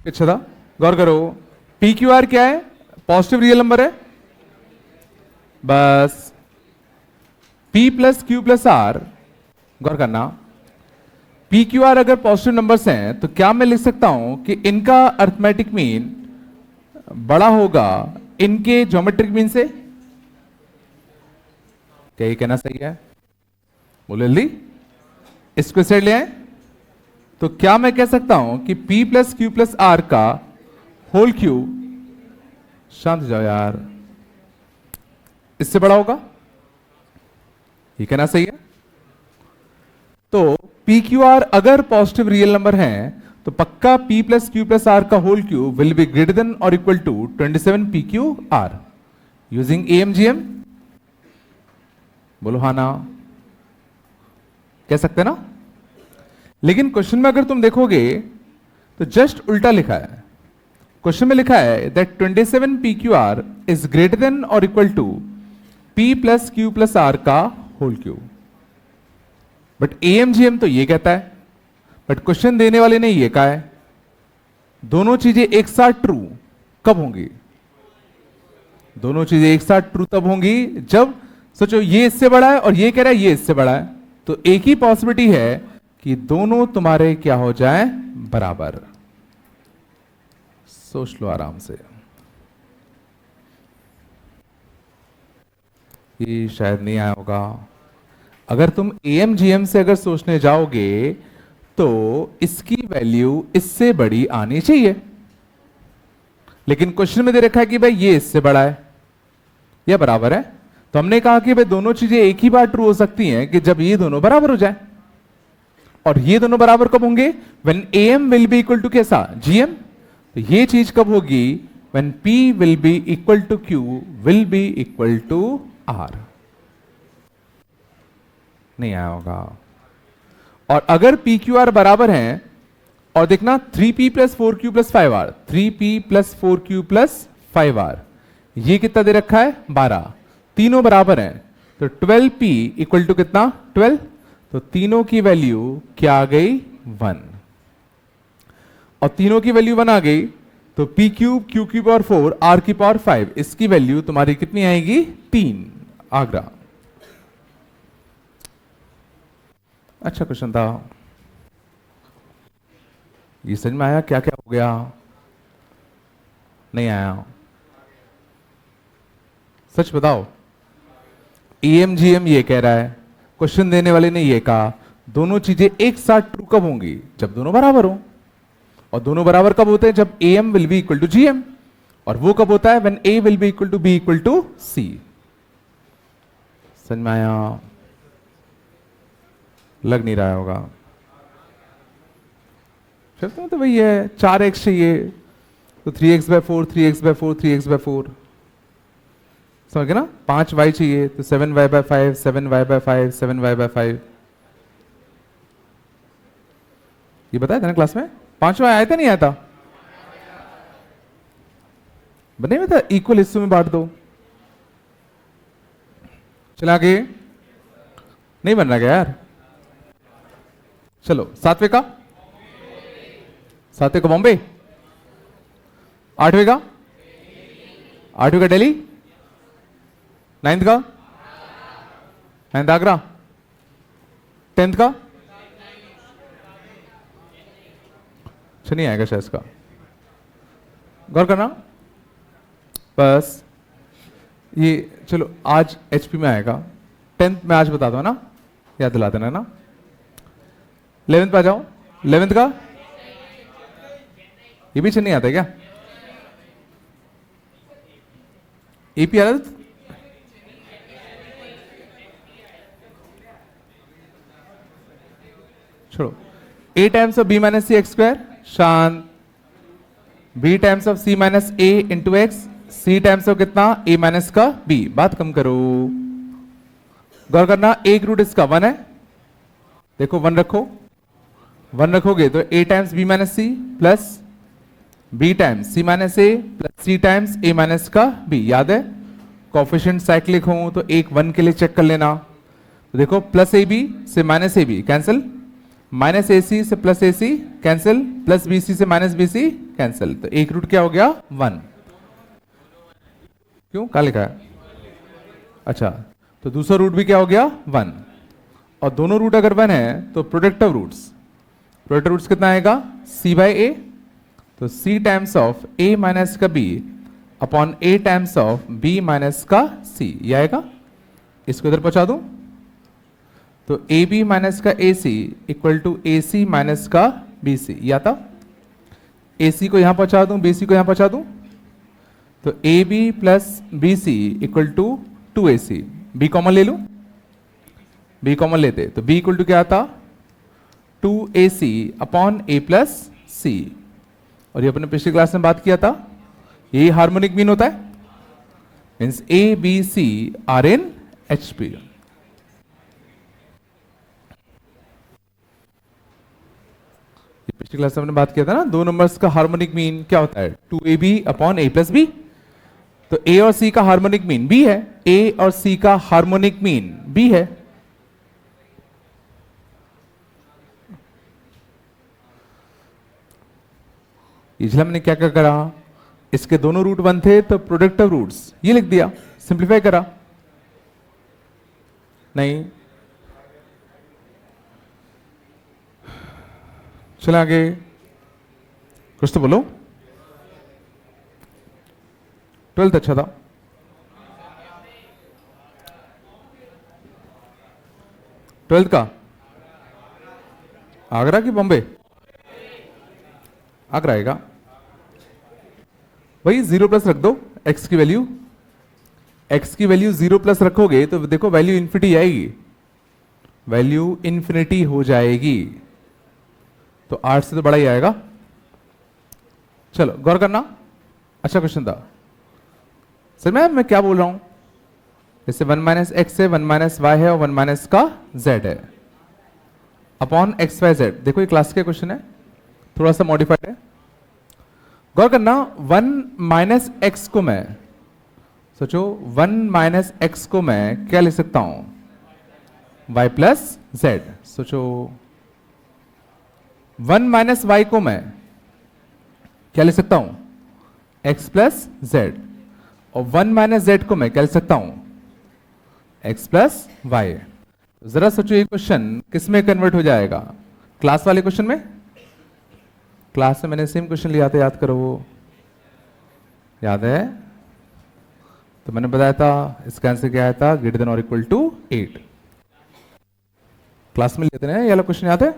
अच्छा था, गौर करो। पी क्यू आर क्या है? पॉजिटिव रियल नंबर है। बस P plus Q plus R, गौर करना, पी क्यू आर अगर पॉजिटिव नंबर्स हैं तो क्या मैं लिख सकता हूं कि इनका अर्थमेटिक मीन बड़ा होगा इनके ज्योमेट्रिक मीन से? क्या ये कहना सही है? बोलो जल्दी, इसको सेट ले आए। तो क्या मैं कह सकता हूं कि P plus Q plus R का होल क्यूब, शांत हो जाओ यार, इससे बड़ा होगा? ये कहना सही है? तो पी क्यू आर अगर पॉजिटिव रियल नंबर है तो पक्का P plus Q plus R का whole cube will be greater than और equal to 27 P Q R using AMGM। बोलो हाँ ना, कह सकते ना? लेकिन क्वेश्चन में अगर तुम देखोगे तो जस्ट उल्टा लिखा है। क्वेश्चन में लिखा है that 27 P Q R is greater than और equal to P plus Q plus R का होल क्यूब। बट AMGM तो ये कहता है, बट क्वेश्चन देने वाले ने ये कहा है। दोनों चीजें एक साथ ट्रू कब होंगी? दोनों चीजें एक साथ ट्रू तब होंगी जब, सोचो, ये इससे बड़ा है और ये कह रहा है ये इससे बड़ा है, तो एक ही पॉसिबिलिटी है कि दोनों तुम्हारे क्या हो जाए? बराबर। सोच लो आराम से, ये शायद नहीं आया होगा। अगर तुम AMGM से अगर सोचने जाओगे तो इसकी वैल्यू इससे बड़ी आनी चाहिए, लेकिन क्वेश्चन में दे रखा है कि भाई ये इससे बड़ा है या बराबर है। तो हमने कहा कि भाई दोनों चीजें एक ही बार ट्रू हो सकती हैं कि जब ये दोनों बराबर हो जाए। और ये दोनों बराबर कब होंगे? When AM will be equal to कैसा? GM। तो ये चीज कब होगी? When P will be equal to Q will be equal to R। नहीं आया होगा। और अगर पी क्यू आर बराबर हैं, और देखना 3P plus 4Q plus 5R, 3P plus 4Q plus 5R, ये कितना दे रखा है? 12। तीनों बराबर हैं तो 12P इक्वल टू कितना? 12। तो तीनों की वैल्यू क्या आ गई? 1। और तीनों की वैल्यू 1 आ गई तो P क्यूब, Q की पावर 4, R की पावर 5, इसकी वैल्यू तुम्हारी कितनी आएगी? 3। आगरा। अच्छा क्वेश्चन था, ये समझ में आया क्या क्या हो गया? नहीं आया? सच बताओ। AMGM ये कह रहा है, क्वेश्चन देने वाले ने ये कहा, दोनों चीजें एक साथ ट्रू कब होंगी? जब दोनों बराबर हो। और दोनों बराबर कब होते हैं? जब AM will be equal to GM। और वो कब होता है? When A will be equal to B equal to C। समझ में आया? लग नहीं रहा होगा। फिर तो वही है, 4x चाहिए तो 3x/4, 3x/4, 3x/4, समझ गए ना? 5y चाहिए तो 7y/5, 7y/5, 7y/5। ये बताया था ना क्लास में? 5y आया था नहीं आया था? बने में था, इक्वल हिस्सों में बांट दो। चला आगे, नहीं बन रहा क्या यार? चलो, सातवें का बॉम्बे, आठवें का दिल्ली, 9th का आगरा, 10th का अच्छा नहीं आएगा शायद इसका, गौर करना बस। ये चलो आज HP में आएगा, 10th में आज बता दो ना, याद दिला देना ना। 11th पे आ जाओ, 11th का ये भी नहीं आता है क्या? AP आ रहा था? छोड़ो। A times of B minus C x square, शांत। B times of C minus A into x, C times of कितना? A माइनस का B। बात कम करो, गौर करना, एक रूट इसका 1 है, देखो 1 रखो, 1 रखोगे तो A times B minus C plus B times C minus A plus C times A minus का B। याद है कोफिशिएंट साइक्लिक हो तो एक 1 के लिए चेक कर लेना। तो देखो प्लस AB से माइनस AB कैंसिल, माइनस ए सी से प्लस ए सी कैंसिल, प्लस बी सी से माइनस बी सी कैंसिल, तो एक रूट क्या हो गया 1। क्यों, क्या लिखा है? अच्छा, तो दूसरा रूट भी क्या हो गया 1, और दोनों रूट अगर 1 है तो प्रोडक्ट ऑफ रूट्स कितना आएगा c बाई ए, तो c times of a minus का b upon a times of b minus का c, ये आएगा। इसको इधर पहुंचा दूं तो ए बी माइनस का A C equal to A C minus का बी सी, ये आता। ए सी को यहां पहुंचा दूं, बी सी को यहां पहुंचा दूं, तो a B plus B c equal to 2ac, b common ले लूं, बी कॉमन लेते तो b इक्वल टू क्या आता 2ac upon a plus C, और ये अपने पिछली क्लास में बात किया था, यही हार्मोनिक मीन होता है, means a b c are in HP। पिछली क्लास में हमने बात किया था ना, दो नंबर्स का हार्मोनिक मीन क्या होता है 2ab upon a plus b, तो a और c का हार्मोनिक मीन b है, a और c का हार्मोनिक मीन b है। इसलिए हमने क्या क्या करा, इसके दोनों रूट 1 थे तो प्रोडक्ट ऑफ रूट्स ये लिख दिया, सिंप्लीफाई करा, नहीं चला आगे, कुछ तो बोलो। 12th अच्छा था, ट्वेल्थ का आगरा की बॉम्बे? आगरा आएगा भाई, 0 प्लस रख दो, x की वैल्यू 0 प्लस रखोगे तो देखो वैल्यू इन्फिनिटी आएगी, वैल्यू इन्फिनिटी हो जाएगी, तो 8 से तो बड़ा ही आएगा। चलो गौर करना, अच्छा क्वेश्चन था सर। मैं क्या बोल रहा हूं, जैसे 1 माइनस एक्स है, 1 माइनस वाई है और 1 माइनस का z है अपॉन एक्स वाई जेड। देखो ये क्लास का क्वेश्चन है, थोड़ा सा मॉडिफाइड है, गौर करना। 1 माइनस एक्स को मैं सोचो, 1 माइनस एक्स को मैं क्या लिख सकता हूं y प्लस जेड। सोचो 1 माइनस वाई को मैं क्या लिख सकता हूं x प्लस जेड, और 1 माइनस जेड को मैं क्या लिख सकता हूं x प्लस वाई। जरा सोचो ये क्वेश्चन किस में कन्वर्ट हो जाएगा, क्लास वाले क्वेश्चन में? क्लास में मैंने सेम क्वेश्चन लिया था, याद करो, वो याद है? तो मैंने बताया था इसका आंसर क्या आया था, ग्रेटर देन और इक्वल टू 8। क्लास में लेते हैं, ये वाला क्वेश्चन याद है?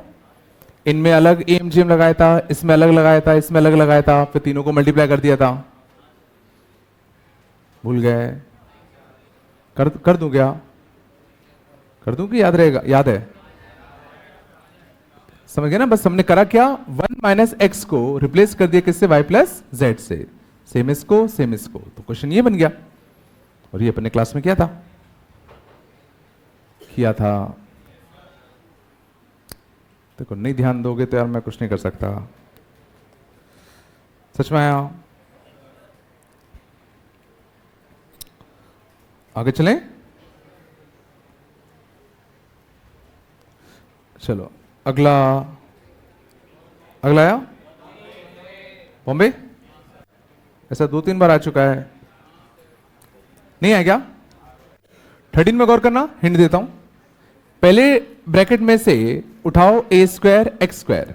इनमें अलग एमजीएम लगाया था, इसमें अलग लगाया था, इसमें अलग लगाया था, फिर तीनों को मल्टीप्लाई कर दिया था। भूल गए? कर दूं क्या? कर दूं कि याद रहेगा? याद है, समझ गए ना? बस हमने करा क्या, 1 माइनस एक्स को रिप्लेस कर दिया किससे, y प्लस जेड से, सेम इसको सेम इसको, तो क्वेश्चन ये बन गया। और ये अपने क्लास में किया था। देखो नहीं ध्यान दोगे तो यार मैं कुछ नहीं कर सकता, सच में आया। आगे चलें, चलो अगला आया बॉम्बे, ऐसा 2-3 बार आ चुका है, नहीं आया क्या? 13 में गौर करना, हिंट देता हूं। पहले ब्रैकेट में से उठाओ a square x square,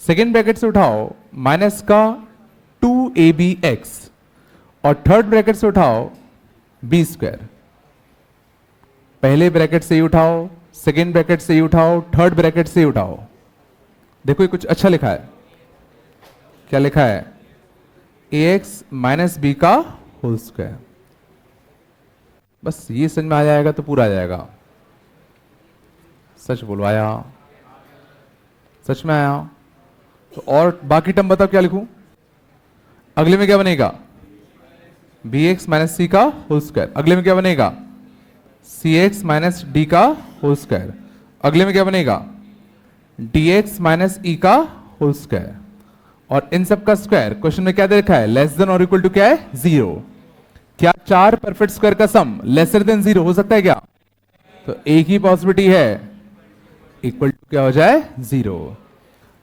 second bracket से उठाओ माइनस का 2abx, और थर्ड ब्रैकेट से उठाओ b स्क्वायर। पहले ब्रैकेट से ही उठाओ, सेकेंड ब्रैकेट से ही उठाओ, थर्ड ब्रैकेट से ही उठाओ। देखो ये कुछ अच्छा लिखा है, क्या लिखा है, ax माइनस बी का होल स्क्वायर। बस ये समझ में आ जाएगा तो पूरा आ जाएगा। सच बोलो, आया? सच में आया? तो और बाकी टर्म बताओ क्या लिखूं? अगले में क्या बनेगा, bx माइनस सी का होल स्क्वायर। अगले में क्या बनेगा, cx माइनस डी का होल स्क्वायर। अगले में क्या बनेगा, dx माइनस ई का होल स्क्वायर। और इन सब का स्क्वायर क्वेश्चन में क्या दे रखा है, लेस देन और इक्वल टू क्या है, 0। क्या 4 परफेक्ट स्क्वायर का सम लेसर देन 0 हो सकता है क्या? तो एक ही पॉसिबिलिटी है, इक्वल टू क्या हो जाए 0।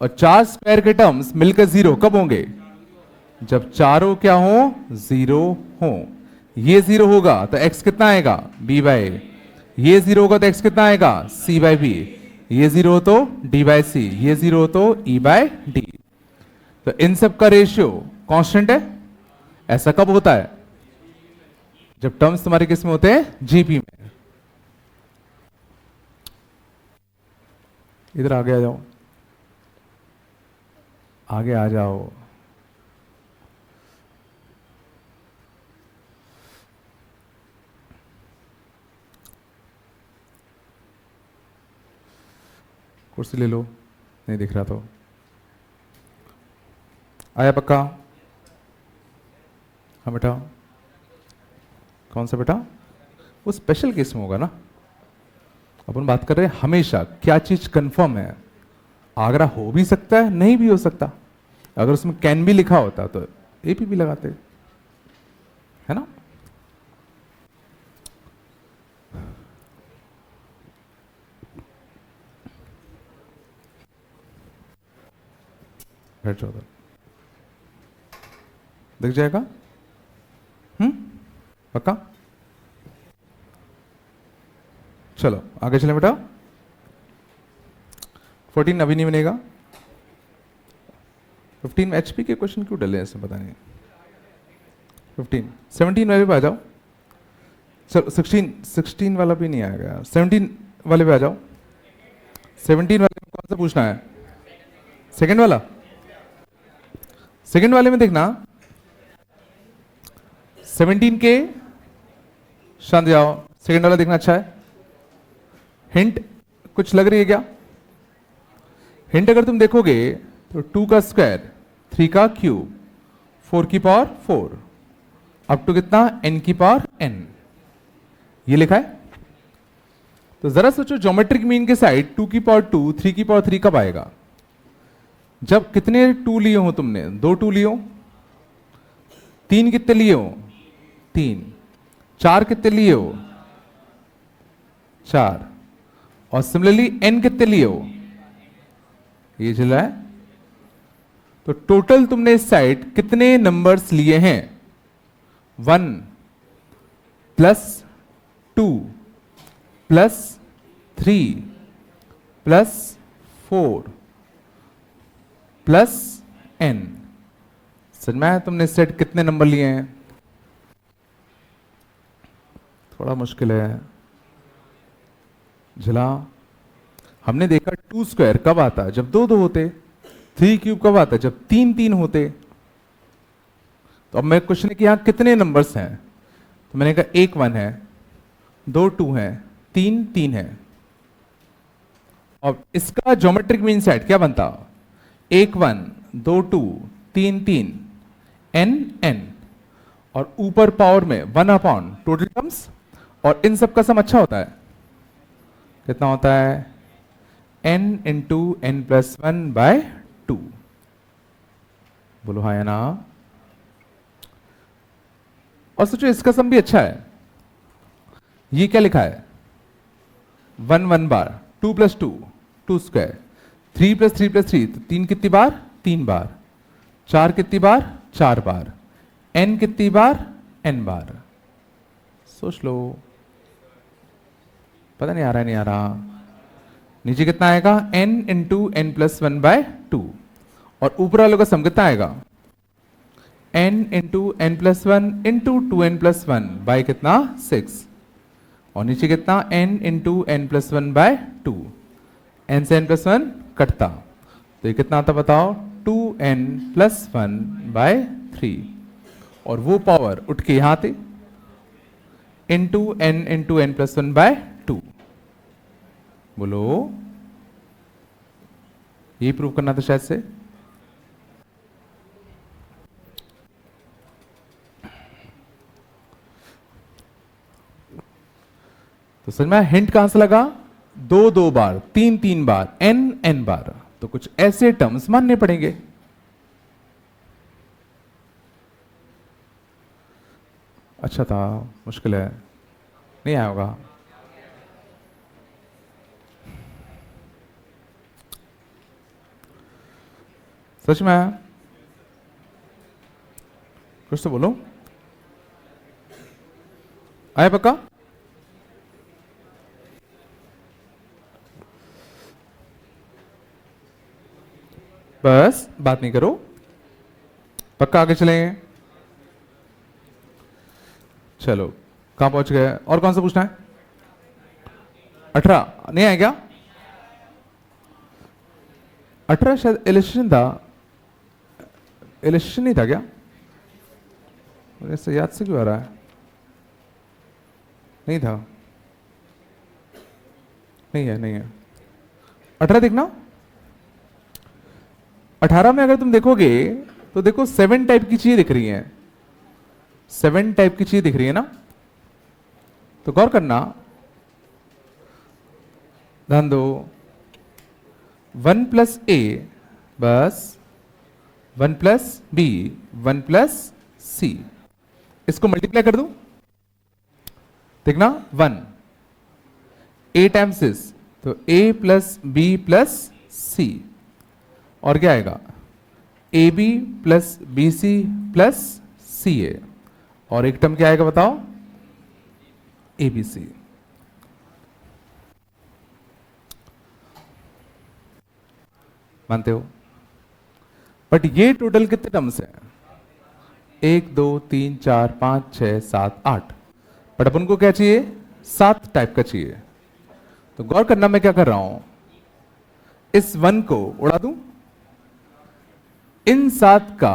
और 4 स्क्वायर के टर्म्स मिलकर 0 कब होंगे? जब चारों क्या हो 0 हो। ये 0 होगा तो x कितना आएगा b बाय a, ये 0 होगा तो x कितना आएगा c बाय b, ये 0 हो तो d बाय c, ये 0 हो तो e बाय d। तो इन सब का रेशियो कांस्टेंट है। ऐसा कब होता है? जब टर्म्स तुम्हारे किस में होते हैं जीपी में। इधर आगे आ जाओ, आगे आ जाओ। कुर्सी ले लो, नहीं दिख रहा तो। आया पक्का? हाँ बेटा। कौन सा बेटा? वो स्पेशल केस में होगा ना। अपन बात कर रहे हैं हमेशा क्या चीज कंफर्म है। आगरा हो भी सकता है, नहीं भी हो सकता। अगर उसमें कैन भी लिखा होता तो एपी भी लगाते, है ना। बैठ जाओ, दिख जाएगा। पक्का? चलो आगे चले बेटा। 14 अभी नहीं बनेगा। 15 में एचपी के क्वेश्चन क्यों डले ऐसे पता नहीं। 15 17 वाले पे आ जाओ। चलो 16 वाला भी नहीं आएगा, 17 वाले पे आ जाओ। 17 वाले में कौन सा पूछना है? सेकंड वाला। सेकंड वाले में देखना 17 के शांत जाओ। सेकंड वाला देखना अच्छा है। हिंट कुछ लग रही है क्या? हिंट अगर तुम देखोगे तो 2 का स्क्वायर, 3 का क्यूब, 4 की पावर 4, अप टू कितना n की पावर n, ये लिखा है। तो जरा सोचो ज्योमेट्रिक मीन के साइड 2 की पावर 2, 3 की पावर 3 कब आएगा? जब कितने 2 लिए हो तुमने? 2 2 लिए हो। 3 कितने लिए हो? 3। 4 कितने लिए हो? 4। और सिमिलरली n कितने लिए हो? ये चला है। तो टोटल तुमने इस साइड कितने नंबर्स लिए हैं? 1 plus 2 plus 3 plus 4 plus n। समझ में आया? तुमने इस साइड कितने नंबर लिए हैं? थोड़ा मुश्किल है झला। हमने देखा 2 स्क्वायर कब आता? जब 2 2 होते। 3 क्यूब कब आता? जब 3 3 होते। तो अब मैं क्वेश्चन है कि यहां कितने नंबर्स हैं? तो मैंने कहा 1 1 है, 2 2 है, 3 3 है। और इसका ज्योमेट्रिक मीन सेट क्या बनता? 1 1 2 2 3 3 n n, और ऊपर पावर में 1 अपॉन टोटल टर्म्स, और इन सब का सम अच्छा होता है। कितना होता है? n into n plus 1 by 2। बोलो हाँ या ना। और सोचो इसका सम भी अच्छा है। ये क्या लिखा है? 1 1 बार, 2 प्लस 2 2 स्क्वायर, 3 प्लस 3 प्लस 3, तो 3 कितनी बार? 3 बार। 4 कितनी बार? 4 बार। n कितनी बार? n बार। सोच लो। पता नहीं आ रहा है, नहीं आ रहा। नीचे कितना आएगा? n into n plus 1 by 2, और ऊपर वालों का सम कितना आएगा? n into n plus 1 into 2n plus 1 by कितना? 6, और नीचे कितना? n into n plus 1 by 2। n से n प्लस 1 कटता, तो ये कितना आता बताओ? 2n प्लस 1 बाय 3, और वो पावर उठ के यहां आते इंटू n प्लस 1 बाय 2। बोलो ये प्रूव करना था शायद से। तो समझ में हिंट कहां से लगा? 2 2 बार, 3 3 बार, n n बार, तो कुछ ऐसे टर्म्स मानने पड़ेंगे। अच्छा था, मुश्किल है, नहीं आया होगा। सच में आया? कुछ तो बोलो, आया पक्का? बस बात नहीं करो, पक्का आगे चलेंगे। चलो कहां पहुंच गए? और कौन सा पूछना है? 18 नहीं आया क्या? 18 शायद इलेक्शन था, इलेक्शन नहीं था क्या? मुझे ऐसे याद से क्यों आ रहा है? नहीं था, नहीं है, नहीं है। 18 देखना। 18 में अगर तुम देखोगे तो देखो 7 टाइप की चीजें दिख रही हैं, 7 टाइप की चीजें दिख रही है ना, तो गौर करना, ध्यान दो। 1 प्लस ए बस 1 प्लस बी 1 प्लस सी, इसको मल्टीप्लाई कर दूं, देखना 1 ए टाइम्स इस, तो A plus B plus C, और क्या आएगा? A B plus B C plus C A, और एक टर्म क्या आएगा बताओ? A B C. मानते हो? बट ये टोटल कितने टर्म्स हैं? 1 2 3 4 5 6 7 8, बट अपन को क्या चाहिए? 7 टाइप का चाहिए। तो गौर करना, मैं क्या कर रहा हूं, इस 1 को उड़ा दूं, इन 7 का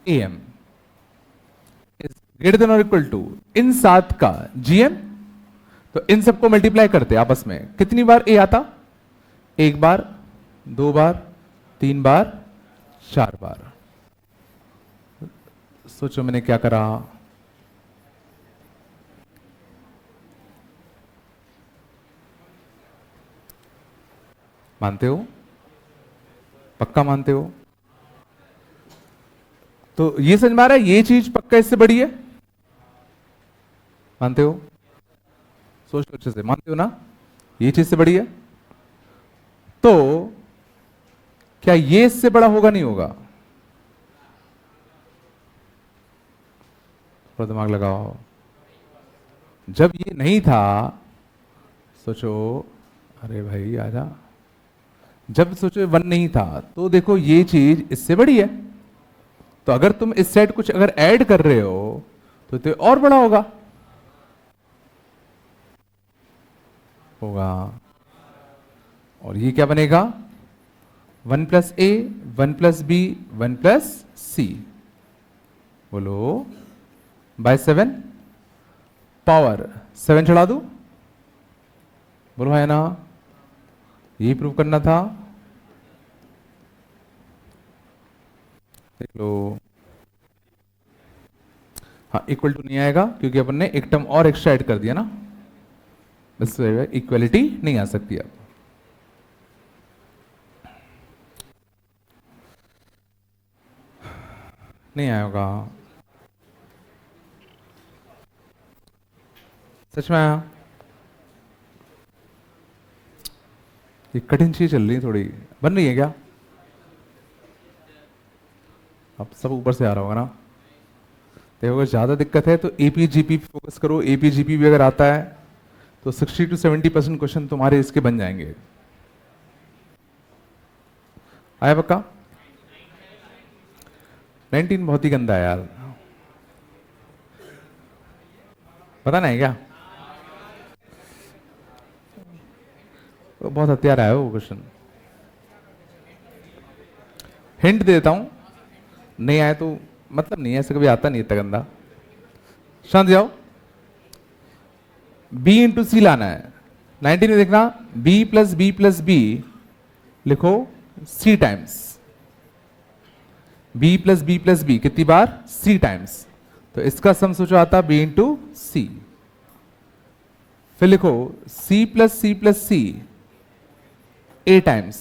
एम इज ग्रेटर देन और इक्वल टू इन 7 का जीएम, तो इन सबको मल्टीप्लाई करते आपस में, कितनी बार ए आता? 1 बार, 2 बार, 3 बार, 4 बार। सोचो मैंने क्या करा? मानते हो? पक्का मानते हो? तो ये समझ में आ रहा है, ये चीज पक्का इससे बड़ी है? मानते हो? सोच लो अच्छे से, मानते हो ना ये चीज से बड़ी है? तो क्या ये इससे बड़ा होगा? नहीं होगा? थोड़ा दिमाग लगाओ। जब ये नहीं था, सोचो, अरे भाई आजा, जब सोचो 1 नहीं था, तो देखो ये चीज इससे बड़ी है, तो अगर तुम इस साइड कुछ अगर ऐड कर रहे हो तो और बड़ा होगा, और ये क्या बनेगा? 1 प्लस ए 1 प्लस बी 1 प्लस सी, बोलो बाय 7, पावर 7 चढ़ा दू, बोलो है ना? यही प्रूव करना था, देख लो। हाँ, इक्वल टू नहीं आएगा क्योंकि अपन ने एक टर्म और एक्स्ट्रा ऐड कर दिया ना, बस इक्वलिटी नहीं आ सकती अब। नहीं आया होगा? सच में आया? ये कठिन चीज चल रही है, थोड़ी बन रही है क्या? अब सब ऊपर से आ रहा होगा ना। देखो अगर ज़्यादा दिक्कत है तो एपीजीपी फोकस करो, एपीजीपी भी अगर आता है तो 60 to 70% क्वेश्चन तुम्हारे इसके बन जाएंगे। आया पक्का? 19 बहुत ही गंदा है यार, पता नहीं क्या, तो बहुत हथियार आया वो क्वेश्चन। हिंट देता हूं, नहीं आया तो मतलब नहीं है, ऐसे कभी आता नहीं इतना गंदा। शांत जाओ, B इंटू सी लाना है। 19 में देखना, B प्लस बी लिखो C times, B plus b कितनी बार? C टाइम्स, तो इसका सम सोचो आता B इंटू सी। फिर लिखो C plus c A times,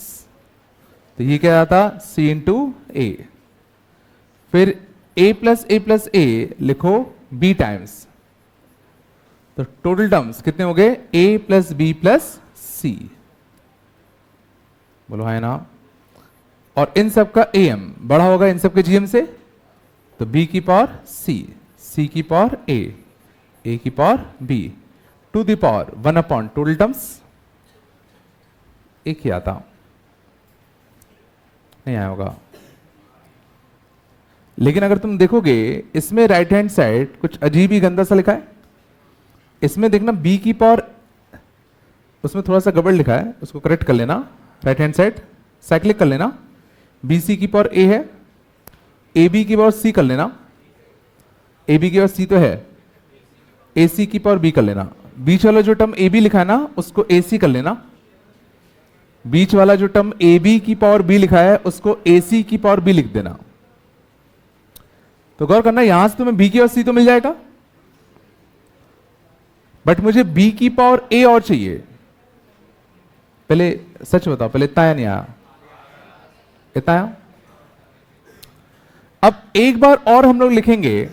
तो ये क्या आता? C into a. फिर A प्लस ए लिखो B टाइम्स, तो टोटल टर्म्स कितने हो गए? A plus B plus c, बोलो है ना? और इन सब का am बड़ा होगा इन सब के gm से, तो b की पावर c, c की पावर a की power b to the power 1 upon total terms. एक ही आता नहीं आया होगा। लेकिन अगर तुम देखोगे इसमें राइट हैंड साइड कुछ अजीब ही गंदा सा लिखा है। इसमें देखना b की पावर, उसमें थोड़ा सा गड़बड़ लिखा है, उसको करेक्ट कर लेना। राइट हैंड साइड साइक्लिक कर लेना, bc की पावर a है, ab की पावर c कर लेना, ab की पावर c तो है, ac की पावर b कर लेना। बीच वाला जो टर्म ab लिखा है ना उसको ac कर लेना, बीच वाला जो टर्म ab की पावर b लिखा है उसको ac की पावर b लिख देना। तो गौर करना यहां से तुम्हें b की पावर c तो मिल जाएगा, बट मुझे b की पावर a और चाहिए। पहले सच बताओ, पहले इतना आया नहीं आया? इतना आया। अब एक बार और हम लोग लिखेंगे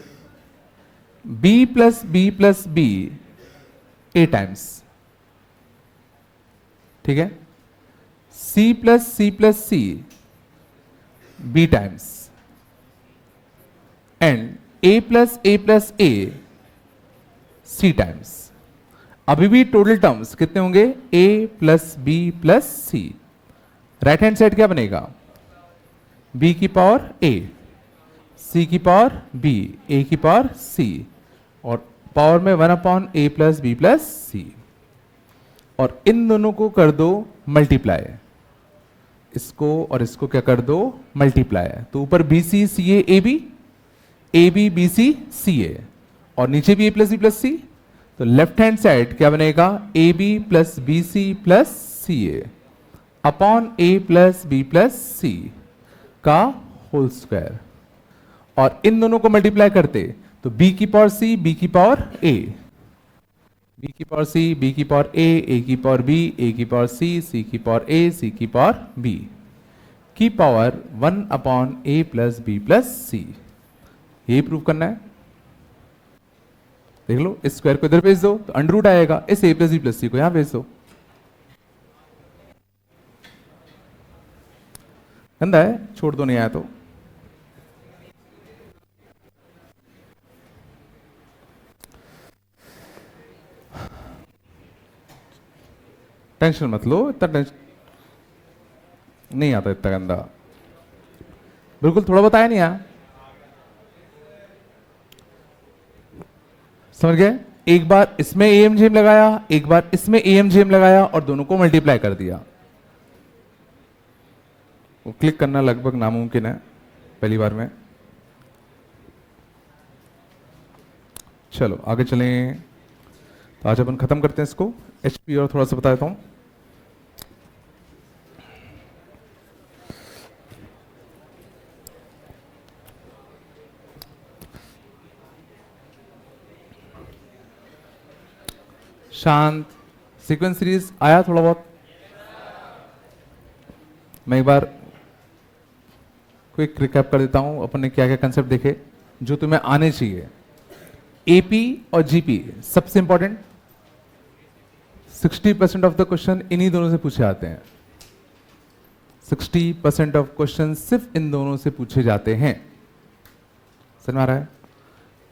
b plus B plus B a times, ठीक है, c plus C b times and a plus a c times. अभी भी टोटल टर्म्स कितने होंगे? a plus B plus C. Right hand side क्या बनेगा? b की पावर a, c की पावर b, a की पावर c और पावर में 1 upon a plus B plus C. और इन दोनों को कर दो मल्टीप्लाई, इसको और इसको क्या कर दो? मल्टीप्लाई। तो ऊपर B C C A B B C C A और नीचे भी a plus B plus C. तो लेफ्ट हैंड साइड क्या बनेगा? A B plus B C plus C A upon a plus B plus C का whole square. और इन दोनों को मल्टीप्लाई करते तो b की पावर c, b की पावर a, b की पावर c, b की पावर a की पावर b, a की पावर c की पावर a, c की पावर b की power 1 upon a plus B plus C. यही प्रूव करना है। देख लो, इस स्क्वायर को इधर भेज दो तो अंडर रूट आएगा, इस a प्लस बी प्लस सी को यहां भेज दो। गंदा है, छोड़ दो नहीं आया तो। टेंशन मत लो, इतना टेंशन नहीं आता, इतना गंदा बिल्कुल थोड़ा बताया नहीं आया। समझ गए? एक बार इसमें AMGM लगाया, एक बार इसमें AMGM लगाया और दोनों को मल्टीप्लाई कर दिया। वो क्लिक करना लगभग नामुमकिन है पहली बार में। चलो आगे चलें। तो आज अपन खत्म करते हैं इसको। HP और थोड़ा सा बता देता हूं। शांत सीक्वेंस सीरीज आया थोड़ा बहुत? मैं एक बार क्विक रिकैप कर देता हूं अपन ने क्या क्या कंसेप्ट देखे जो तुम्हें आने चाहिए। AP और GP सबसे इंपॉर्टेंट, 60% ऑफ द क्वेश्चन इन्हीं दोनों से पूछे जाते हैं। 60% ऑफ क्वेश्चन सिर्फ इन दोनों से पूछे जाते हैं। समझ में आ रहा है?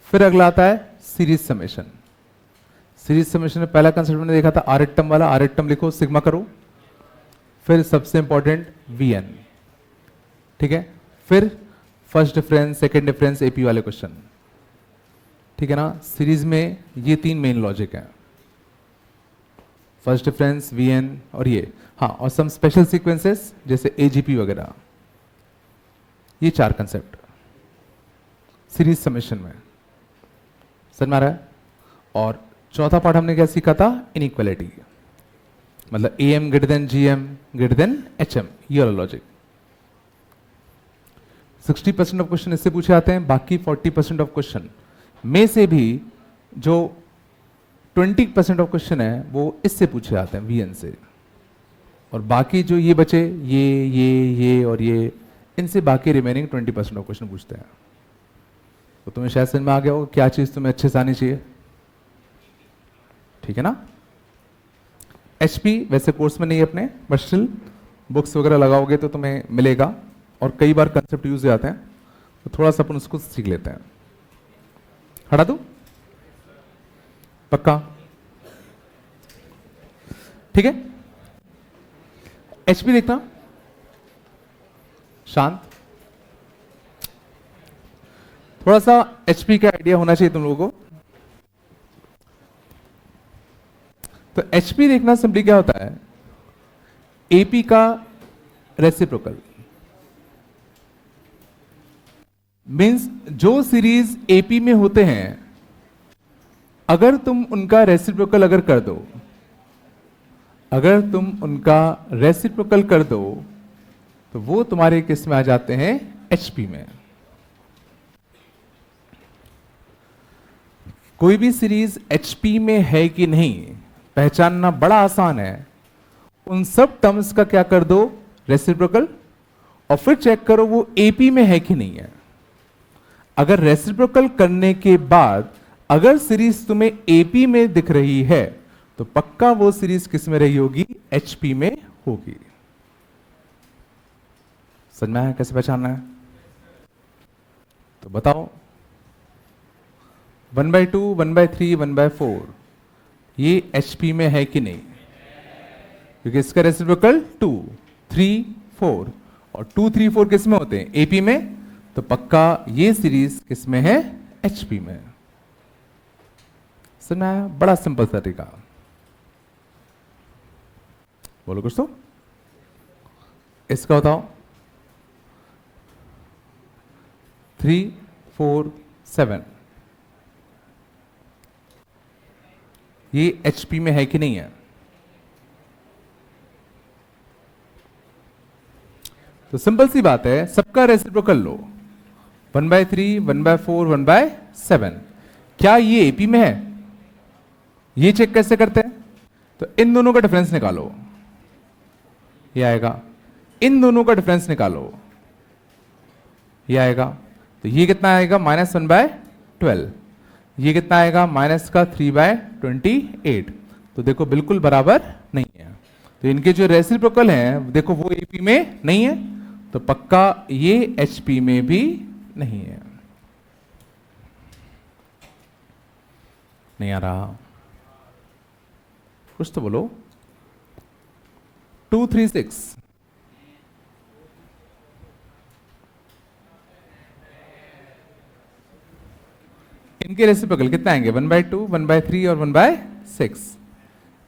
फिर अगला आता है सीरीज समेशन। सीरीज समेशन में पहला कंसेप्ट मैंने देखा था आर टर्म वाला, आर टर्म लिखो, सिग्मा करो। फिर सबसे इंपॉर्टेंट VN, ठीक है। फिर first difference, second difference, AP वाले क्वेश्चन, ठीक है ना। सीरीज में ये 3 मेन लॉजिक है, फर्स्ट डिफरेंस, VN और ये, हाँ, और सम स्पेशल सीक्वेंसेस जैसे AGP वगैरह। ये 4 कंसेप्ट सीरीज समेशन में। समझ में आ रहा है? और चौथा पार्ट हमने क्या सीखा था? इनइक्वालिटी, मतलब AM greater than GM greater than HM, ये वाला लॉजिक। 60% ऑफ क्वेश्चन इससे पूछे जाते हैं, बाकी 40% ऑफ क्वेश्चन में से भी जो 20% ऑफ क्वेश्चन है वो इससे पूछे जाते हैं, VN से। और बाकी जो ये बचे, ये और ये, इनसे बाकी रिमेनिंग 20% ऑफ क्वेश्चन पूछते हैं। तो तुम्हें शायद समझ में आ गया होगा क्या चीज तुम्हें अच्छे से आनी चाहिए, ठीक है ना। HP वैसे कोर्स में नहीं है अपने, बट स्टिल बुक्स वगैरह लगाओगे तो तुम्हें मिलेगा। और कई बार कंसेप्ट यूज हो जाते हैं, तो थोड़ा सा अपन उसको सीख लेते हैं। हटा दो, पक्का? ठीक है। एचपी देखना, शांत। थोड़ा सा एचपी का आइडिया होना चाहिए तुम लोगों को। तो एचपी देखना सिंपली क्या होता है, एपी का रेसिप्रोकल मींस जो सीरीज एपी में होते हैं, अगर तुम उनका रेसिप्रोकल अगर कर दो, अगर तुम उनका रेसिप्रोकल कर दो, तो वो तुम्हारे किस में आ जाते हैं, एचपी में। कोई भी सीरीज एचपी में है कि नहीं पहचानना बड़ा आसान है। उन सब टर्म्स का क्या कर दो, रेसिप्रोकल, और फिर चेक करो वो एपी में है कि नहीं है। अगर रेसिप्रोकल करने के बाद अगर सीरीज तुम्हें एपी में दिख रही है, तो पक्का वो सीरीज किस में रही होगी, एचपी में होगी। समझ में आया कैसे पहचानना है? तो बताओ, 1/2, 1/3, 1/4 ये एचपी में है कि नहीं? क्योंकि इसका रेसिप्रोकल 2, 3, 4 और 2, 3, 4 किस में होते हैं, एपी में। तो पक्का ये सीरीज किस में है, एचपी में। सुना है? बड़ा सिंपल तरीका। बोलो कुछ तो। इसका बताओ, 3, 4, 7 ये एचपी में है कि नहीं है? तो सिंपल सी बात है, सबका रेसिप्रोकल लो, 1/3, 1/4, 1/7। क्या ये एपी में है? ये चेक कैसे करते हैं? तो इन दोनों का डिफरेंस निकालो, ये आएगा। इन दोनों का डिफरेंस निकालो, ये आएगा। तो ये कितना आएगा, -1/12। ये कितना आएगा, माइनस का 3/28। तो देखो बिल्कुल बराबर नहीं है। तो इनके जो रेसिप्रोकल हैं देखो वो एपी में नहीं है, तो पक्का ये एचपी में भी नहीं है। नहीं आ रहा? कुछ तो बोलो। 2, 3, 6 इनके रेसिप्रोकल कितना आएंगे, 1/2, 1/3 और 1/6।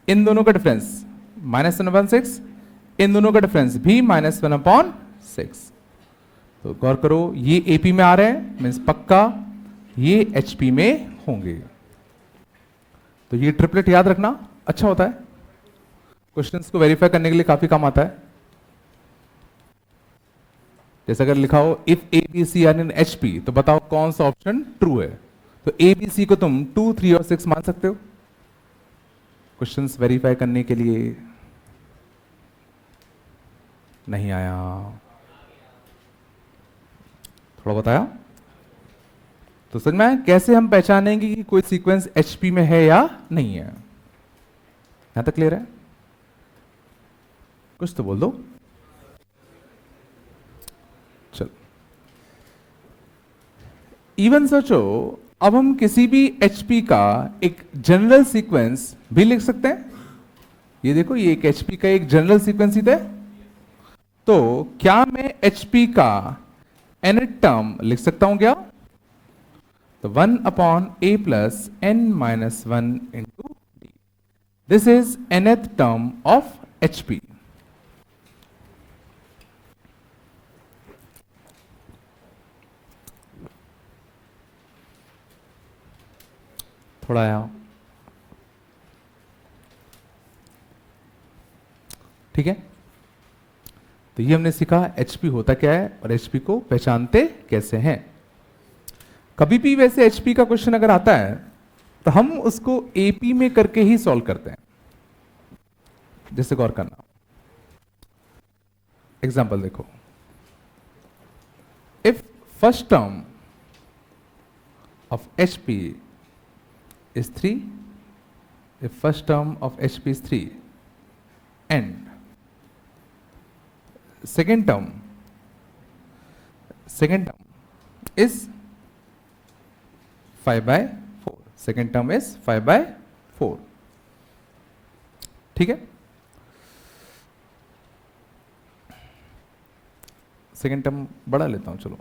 इन दोनों का डिफरेंस -1/6, इन दोनों का डिफरेंस भी -1/6। तो गौर करो, ये एपी में आ रहे हैं, मीन्स पक्का ये एचपी में होंगे। तो ये ट्रिपलेट याद रखना अच्छा होता है, क्वेश्चंस को वेरीफाई करने के लिए काफी काम आता है। जैसे अगर लिखा हो if a B C are in HP, तो बताओ कौन सा ऑप्शन ट्रू है। तो ए बी सी को तुम 2, 3 और 6 मान सकते हो क्वेश्चंस वेरीफाई करने के लिए। नहीं आया? थोड़ा बताया तो समझ में आया कैसे हम पहचानेंगे कि कोई सीक्वेंस एचपी में है या नहीं है। यहां तक क्लियर है? कुछ तो बोल दो। चलो, इवन सोचो, अब हम किसी भी एचपी का एक जनरल सीक्वेंस भी लिख सकते हैं। ये देखो, ये एक एचपी का एक जनरल सीक्वेंस ही है। तो क्या मैं एचपी का nth टर्म लिख सकता हूं क्या? तो 1/a + n-1 × d, this is nth term of HP. थोड़ा आया? ठीक है। तो ये हमने सीखा एचपी होता क्या है और एचपी को पहचानते कैसे हैं। कभी भी वैसे एचपी का क्वेश्चन अगर आता है तो हम उसको एपी में करके ही सॉल्व करते हैं। जैसे गौर करना, एग्जांपल देखो, if first term of HP is 3, if first term of HP is 3 and second term second term is 5/4, second term is 5/4, ठीक है। सेकेंड टर्म बड़ा लेता हूं, चलो,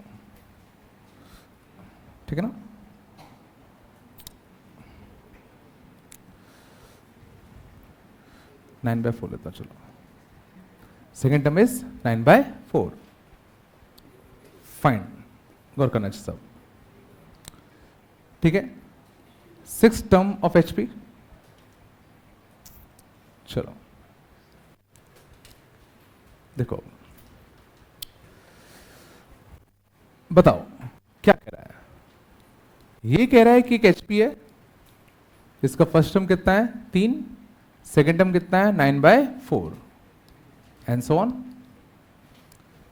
ठीक है ना। नाइन बाय फोर लेता हूं, चलो, सेकेंड टर्म इज 9/4, फाइन, गौर करना चाहिए सब, ठीक है। सिक्स टर्म ऑफ एचपी, चलो देखो, बताओ क्या कह रहा है। ये कह रहा है कि एक एचपी है, इसका फर्स्ट टर्म कितना है 3, सेकेंड टर्म कितना है 9/4 एंड सो ऑन।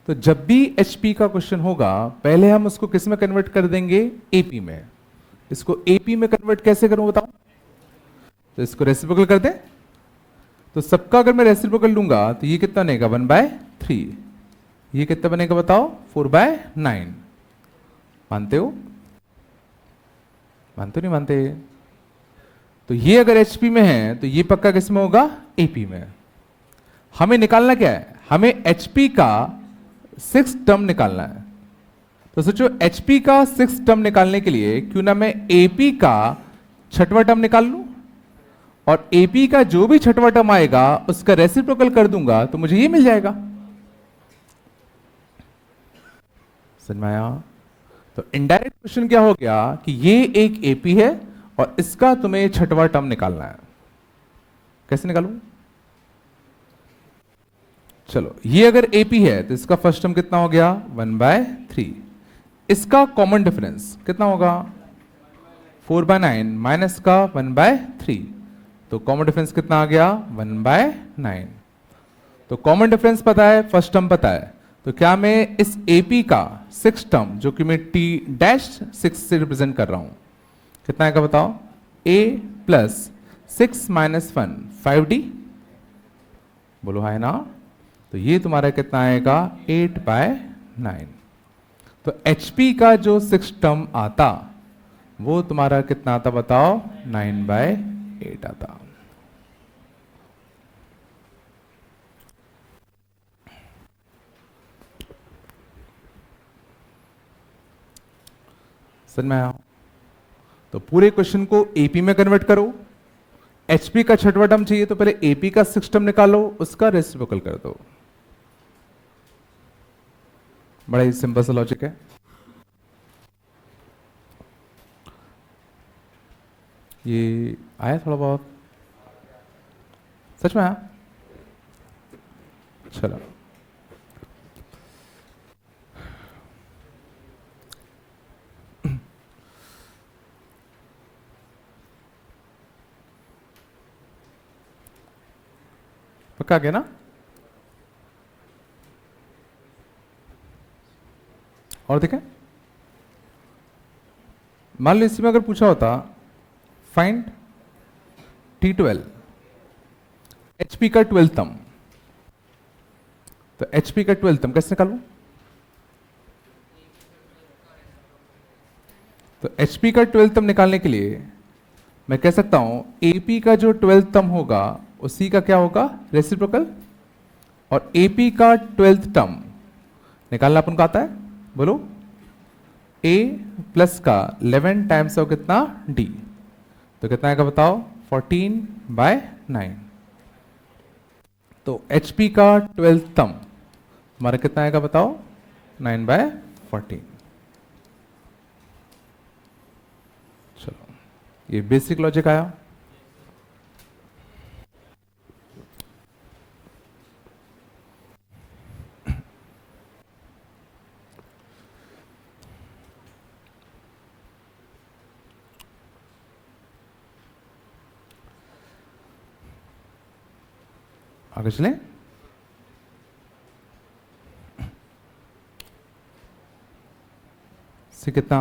तो जब भी एचपी का क्वेश्चन होगा पहले हम उसको किस में कन्वर्ट कर देंगे, एपी में। इसको एपी में कन्वर्ट कैसे करूं बताओ। तो इसको रेसिप्रोकल कर दें, तो सबका अगर मैं रेसिप्रोकल लूंगा तो ये कितना बनेगा 1/3, ये कितना बनेगा बताओ 4/9। मानते हो, मानते नहीं मानते। तो ये अगर एचपी में है तो ये पक्का किस में होगा, एपी में। हमें निकालना क्या है, हमें एचपी का 6 टर्म निकालना है। तो सोचो एचपी का 6 टर्म निकालने के लिए क्यों ना मैं एपी का 6वां टर्म निकाल लूं, और एपी का जो भी 6वां टर्म आएगा उसका रेसिप्रोकल कर दूंगा तो मुझे ये मिल जाएगा। समझ में आया। तो इनडायरेक्ट क्वेश्चन क्या हो गया कि ये एक एपी है और इसका तुम्हें 6वां टर्म निकालना है। कैसे निकालूं, चलो, ये अगर एपी है तो इसका फर्स्ट टर्म कितना हो गया 1/3, इसका कॉमन डिफरेंस कितना होगा 4/9 माइनस का 1/3, तो कॉमन डिफरेंस कितना आ गया 1/9। तो कॉमन डिफरेंस पता है, फर्स्ट टर्म पता है, तो क्या मैं इस एपी का 6 टर्म जो कि मैं t-6 से रिप्रेजेंट कर रहा हूं, कितना आएगा बताओ, a प्लस 6 माइनस 1 5d, बोलो हाय ना। तो ये तुम्हारा कितना आएगा 8/9। तो HP का जो 6 टर्म आता वो तुम्हारा कितना आता बताओ 9/8 आता। समझ में आया। तो पूरे क्वेश्चन को एपी में कन्वर्ट करो, एचपी का 6वां टर्म चाहिए तो पहले एपी का 6 टर्म निकालो, उसका रेसिप्रोकल कर दो। बड़ा ही सिंपल सा लॉजिक है। ये आया थोड़ा बहुत, सच में आया। चलो, पक्का गया ना। और देखें, मान लो इसमें अगर पूछा होता फाइंड T12 HP का 12th टर्म, तो HP का 12th टर्म कैसे निकालूं। तो HP का 12th टर्म निकालने के लिए मैं कह सकता हूं AP का जो 12th टर्म होगा उसी का क्या होगा रेसिप्रोकल, और AP का 12th टर्म निकालना अपन को आता है, बोलो A प्लस का 11 टाइम्स ऑफ कितना D, तो कितना आएगा बताओ 14/9। तो HP का 12th टर्म हमारा कितना आएगा बताओ 9/14। चलो, ये बेसिक लॉजिक आया। आगे चले, से कितना,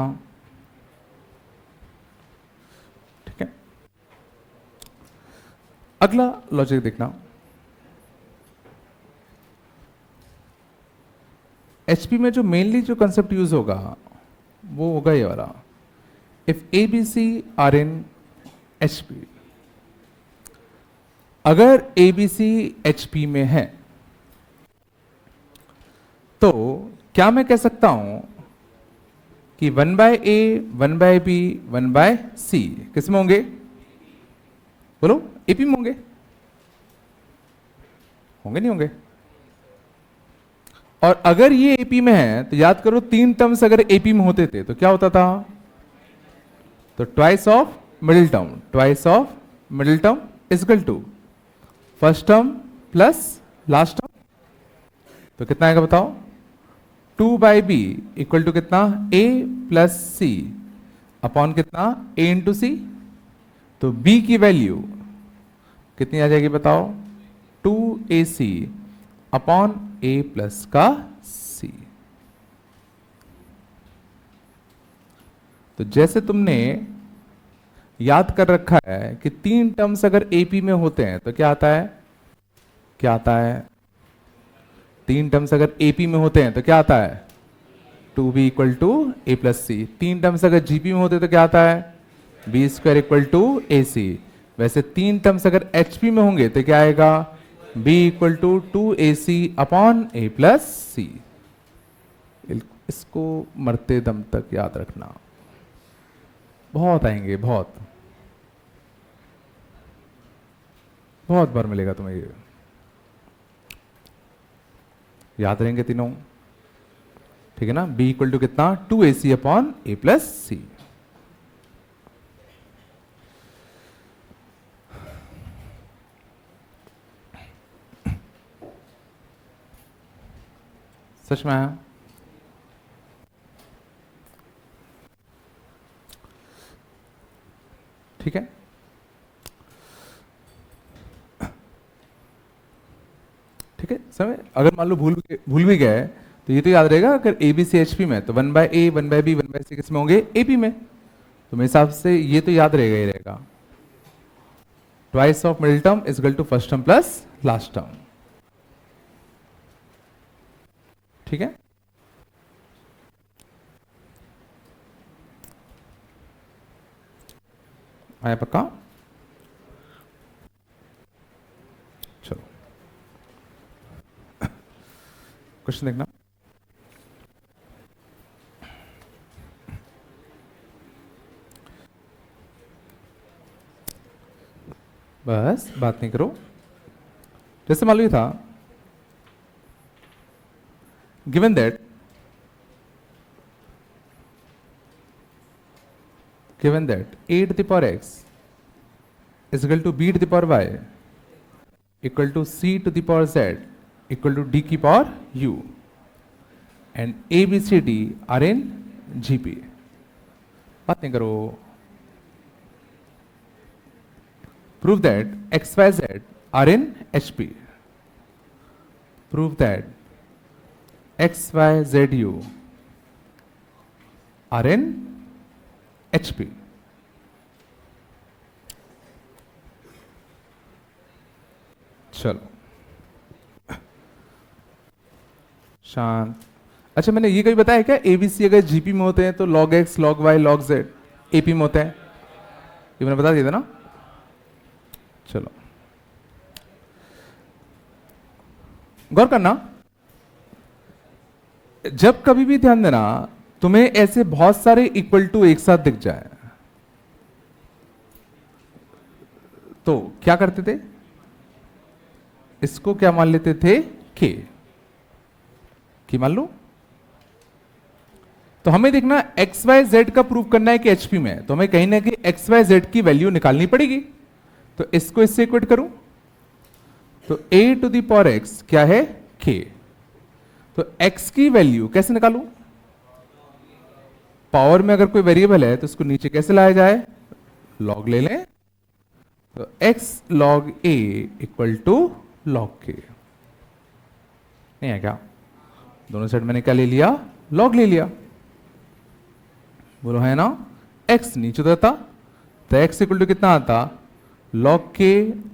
ठीक है। अगला लॉजिक देखना, एचपी में जो मेनली जो कंसेप्ट यूज होगा वो होगा ये वाला, if a B C are in HP, अगर ए बी सी एचपी में है तो क्या मैं कह सकता हूं कि 1 by a 1 by b 1 by c किस में होंगे? बोलो, एपी में होंगे? होंगे नहीं होंगे? और अगर ये एपी में है तो याद करो 3 टर्म्स अगर एपी में होते थे तो क्या होता था? तो twice of middle term, twice of middle term is equal to first term plus last term. तो कितना आएगा बताओ? 2 बाई बी इक्वल टू कितना? ए प्लस सी अपॉन कितना? ए इंटू सी। तो बी की वैल्यू कितनी आ जाएगी बताओ? 2ac अपॉन ए प्लस का सी। तो जैसे तुमने याद कर रखा है कि 3 टर्म्स अगर एपी में होते हैं तो क्या आता है? क्या आता है? 3 टर्म्स अगर एपी में होते हैं तो क्या आता है? 2b equal to a plus c. 3 terms अगर जीपी में होते हैं तो क्या आता है? B square equal to A c. वैसे 3 टर्म्स अगर एचपी में होंगे तो क्या आएगा? b equal to 2ac upon A plus C. इसको मरते दम तक याद रखना, बहुत आएंगे, बहुत बहुत बार मिलेगा तुम्हें ये, याद रहेंगे तीनों, ठीक है ना? b इक्वल टू कितना? 2ac अपॉन ए प्लस सी। सच में आया? ठीक है, ठीक है। समय अगर मान लो भूल भी गए तो ये तो याद रहेगा, अगर a B c H P में तो 1 by a 1 by b 1 by c किस में होंगे? ए पी में। तो मेरे हिसाब से ये तो याद रहेगा ही रहेगा, twice of middle term is equal to first term plus last term. ठीक है, आया पक्का? चलो क्वेश्चन देखना। बस बात नहीं करो। जैसे मालूम था, given that a to the power x is equal to b to the power y equal to c to the power z equal to d की power u and a b c d are in gp। बात नहीं करो। prove that x y z are in hp। prove that x y z u are in hp। चलो शांत। अच्छा, मैंने ये कभी बताया क्या? एबीसी अगर जीपी में होते हैं तो log x log y log z AP में होते हैं, ये मैंने बता दिया था ना। चलो गौर करना, जब कभी भी ध्यान देना तुम्हें ऐसे बहुत सारे इक्वल टू एक साथ दिख जाए तो क्या करते थे? इसको क्या मान लेते थे? के मान लो। तो हमें देखना एक्स वाई जेड का प्रूव करना है कि एचपी में है, तो हमें कहीं ना कहीं एक्स वाई जेड की वैल्यू निकालनी पड़ेगी। तो इसको इससे इक्वेट करूं तो a to the power x क्या है? k। तो x की वैल्यू कैसे निकालूं? पावर में अगर कोई वेरिएबल है तो उसको नीचे कैसे लाया जाए? लॉग ले लें। तो x log a equal to log k। नहीं है क्या? दोनों साइड मैंने क्या ले लिया? लॉग ले लिया। बोलो है ना? x नीचे उतरता तो x इक्वल टू कितना आता? Log k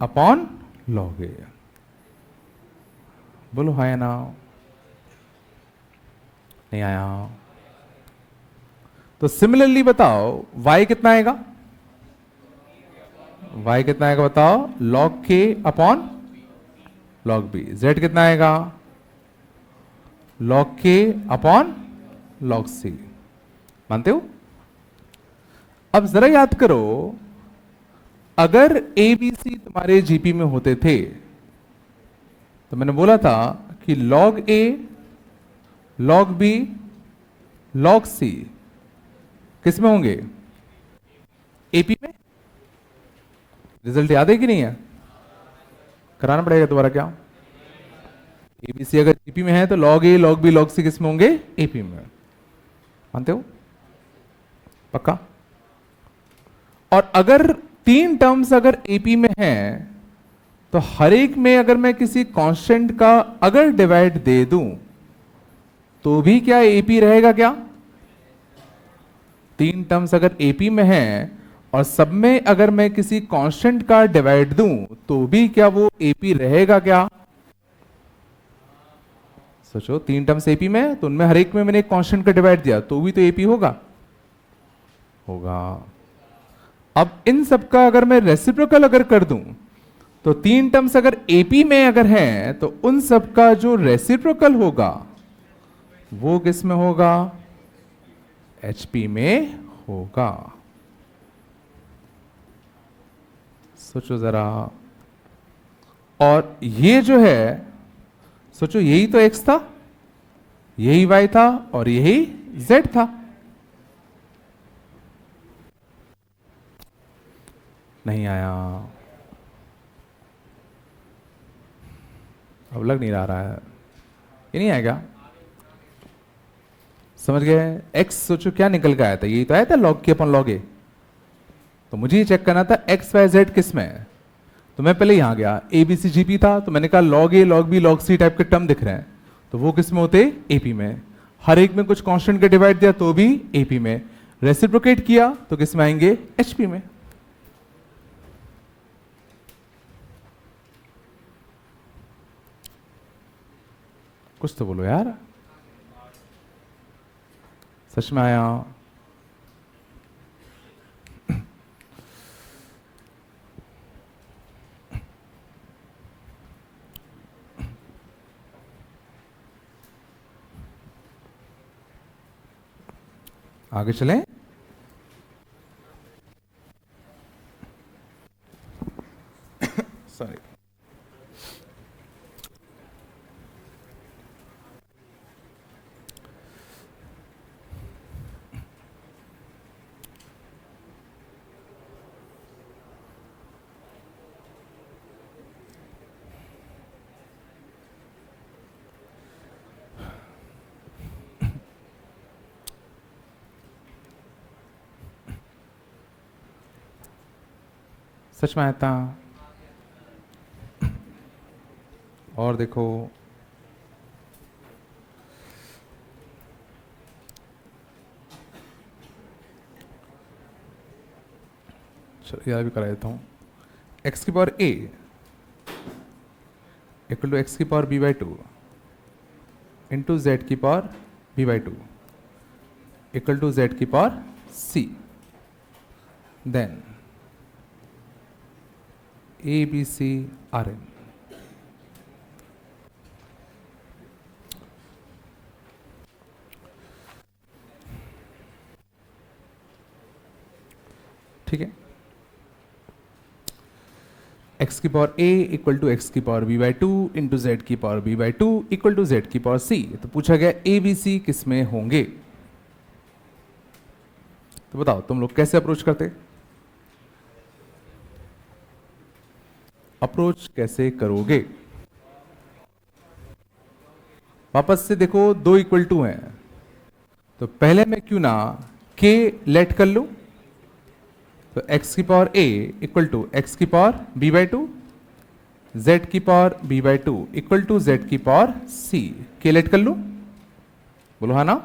upon log a। बोलो है ना? नहीं आया। तो सिमिलरली बताओ y कितना आएगा, y कितना आएगा बताओ, log k upon log b। z कितना आएगा, log k upon log c। मानते हो? अब जरा याद करो, अगर ए बी सी तुम्हारे जीपी में होते थे तो मैंने बोला था कि log a log b log c किस में होंगे, एपी में। रिजल्ट याद है कि नहीं है? कराना पड़ेगा दोबारा क्या? एबीसी अगर जीपी में है तो log a log b log c किस में होंगे, एपी में। मानते हो? पक्का? और अगर तीन टर्म्स अगर एपी में हैं तो हर एक में अगर मैं किसी कांस्टेंट का अगर डिवाइड दे दूं तो भी क्या एपी रहेगा क्या? तीन टर्म्स अगर एपी में हैं और सब में अगर मैं किसी कांस्टेंट का डिवाइड दूं तो भी क्या वो एपी रहेगा क्या? सोचो, तीन टर्म्स एपी में तो उनमें हर एक में मैंने एक कांस्टेंट का डिवाइड दिया तो भी तो एपी होगा। अब इन सब का अगर मैं रेसिप्रोकल अगर कर दूं तो तीन टर्म्स अगर एपी में अगर हैं तो उन सब का जो रेसिप्रोकल होगा वो किस में होगा, एचपी में होगा। सोचो जरा, और ये जो है सोचो, यही तो एक्स था, यही वाई था और यही जेड था। नहीं आया, अब लग नहीं रहा है, ये नहीं आएगा। समझ गए? एक्स सोचो क्या निकल के आया था, यही तो आया था log k upon log a। तो मुझे ये चेक करना था एक्स वाई जेड किस में है, तो मैं पहले यहां गया, A B C G P था तो मैंने कहा log a log b log c type के टर्म दिख रहे हैं तो वो किस में होते, एपी में। हर एक में कुछ कांस्टेंट का डिवाइड दिया तो भी एपी में, रेसिप्रोकेट किया तो किस में आएंगे, एचपी में। कुछ तो बोलो यार, सच में आया? आगे चलें। सॉरी, सच में आया था। और देखो, चलो यह भी करा देता हूं, एक्स की power a equal to X की power b by two into Z की power b by two equal to Z की power c। Then A B C are in. ठीक है, एक्स की power a equal to X की power b by two into Z की power b by two equal to Z की power c। तो पूछा गया ए बी सी किस में होंगे, तो बताओ तुम लोग कैसे अप्रोच करते, अप्रोच कैसे करोगे? वापस से देखो, दो इक्वल टू हैं तो पहले मैं क्यों ना k लेट कर लूं, तो x की power a equal to X की power b by two, Z की power b by two equal to Z की पावर c। k लेट कर लूं, बोलो हाँ ना।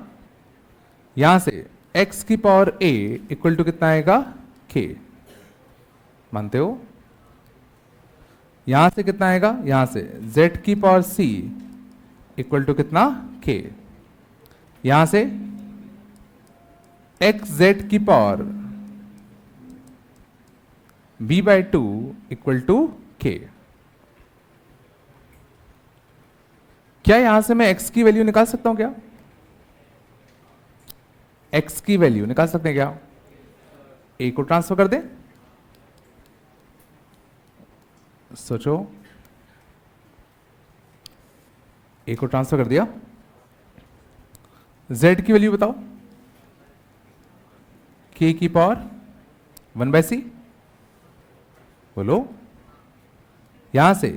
यहां से x की पावर a इक्वल टू कितना आएगा, k। मानते हो? यहां से कितना आएगा, यहां से z की पावर c इक्वल टू कितना, k। यहां से एक्स जेड की power b/2 equal to k। क्या यहां से मैं x की वैल्यू निकाल सकता हूं क्या? x की वैल्यू निकाल सकते हैं क्या? a को ट्रांसफर कर दें, सोचो, a को ट्रांसफर कर दिया, z की वैल्यू बताओ, k की पावर 1/c, बोलो। यहां से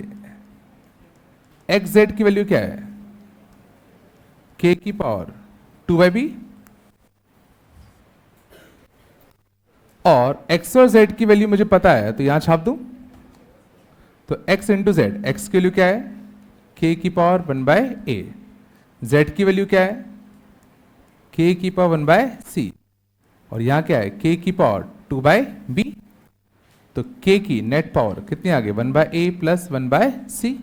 एक्स जेड की वैल्यू क्या है? k की पावर 2/b, और x और z की वैल्यू मुझे पता है तो यहां छाप दूं, तो x इंटू जेड, एक्स की वैल्यू क्या है? k की पावर 1/a, z की वैल्यू क्या है? k की पावर 1/c, और यहां क्या है? k की पावर 2/b, तो k की नेट पावर कितनी आ गई? 1/a प्लस 1/c,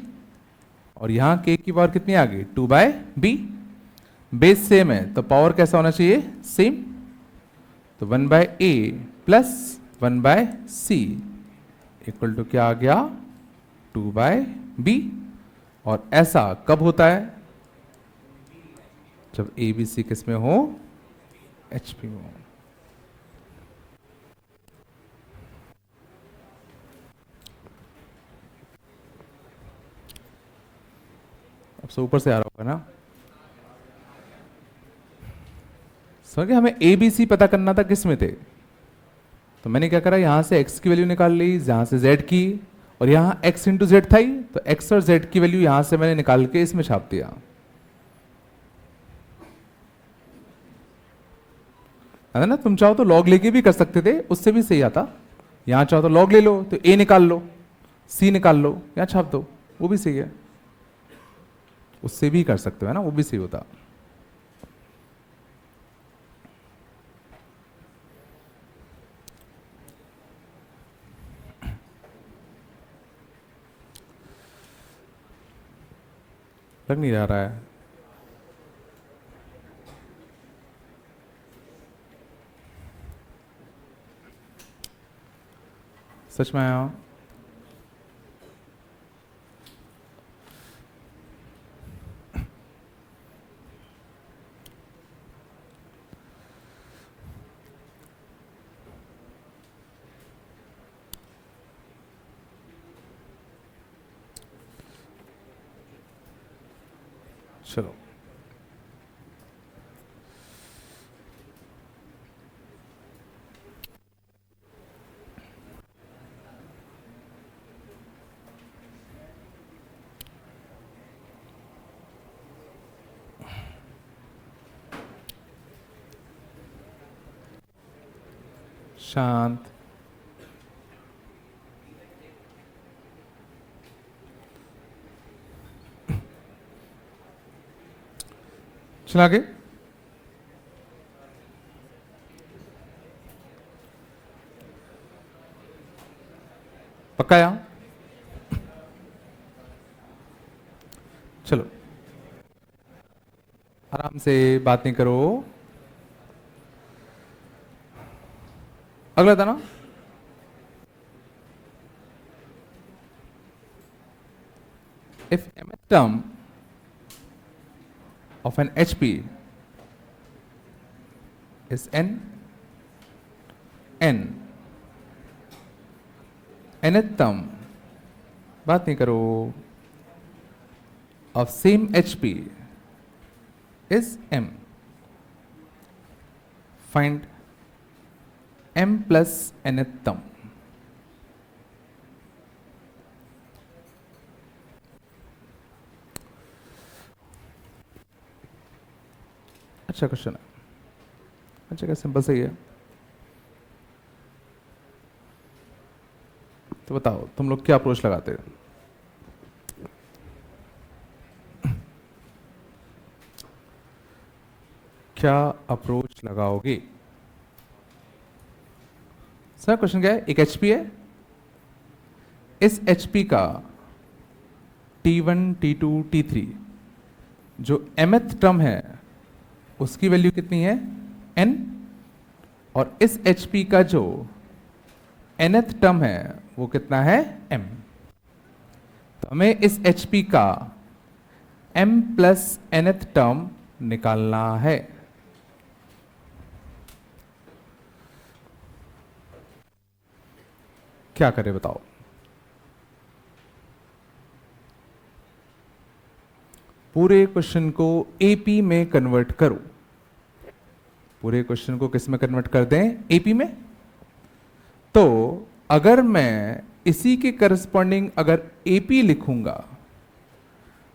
और यहां k की पावर कितनी आ गई? 2/b। बेस सेम है तो पावर कैसा होना चाहिए? सेम, तो 1/a plus 1/c equal to क्या आ गया? 2/b। और ऐसा कब होता है? जब ए बी सी किस में हो? HP में हो। अब से ऊपर से आ रहा होगा ना? समझ गए? हमें ए बी सी पता करना था, किस में थे? तो मैंने क्या करा, यहां से x की वैल्यू निकाल ली, यहां से z की, और यहां x इंटू जेड था ही, तो x और z की वैल्यू यहां से मैंने निकाल के इसमें छाप दिया, है ना? तुम चाहो तो लॉग लेके भी कर सकते थे, उससे भी सही आता। यहां चाहो तो लॉग ले लो, तो a निकाल लो, c निकाल लो, यहां छाप दो, वो भी सही है। उससे भी कर सकते हो, है ना? वो भी सही होता। लग नहीं रहा है। सच में आया? चलो, शांत। चला आगे। पक्का यहां? चलो, आराम से, बात नहीं करो। अगला था ना, if mth term of an HP is n nth term, बात नहीं करो, of same HP is m, find m plus nth term। अच्छा क्वेश्चन है, अच्छा क्या सिंपल सही है। तो बताओ तुम लोग क्या अप्रोच लगाते हो? क्या अप्रोच लगाओगे? सर क्वेश्चन क्या है? एक एचपी है, इस एचपी का T1 T2 T3 जो mth टर्म है उसकी वैल्यू कितनी है n, और इस HP का जो nth टर्म है वो कितना है m। तो हमें इस HP का m प्लस nth टर्म निकालना है। क्या करें बताओ? पूरे क्वेश्चन को एपी में कन्वर्ट करो। पूरे क्वेश्चन को किस में कन्वर्ट कर दें? एपी में। तो अगर मैं इसी के करस्पॉन्डिंग अगर एपी लिखूंगा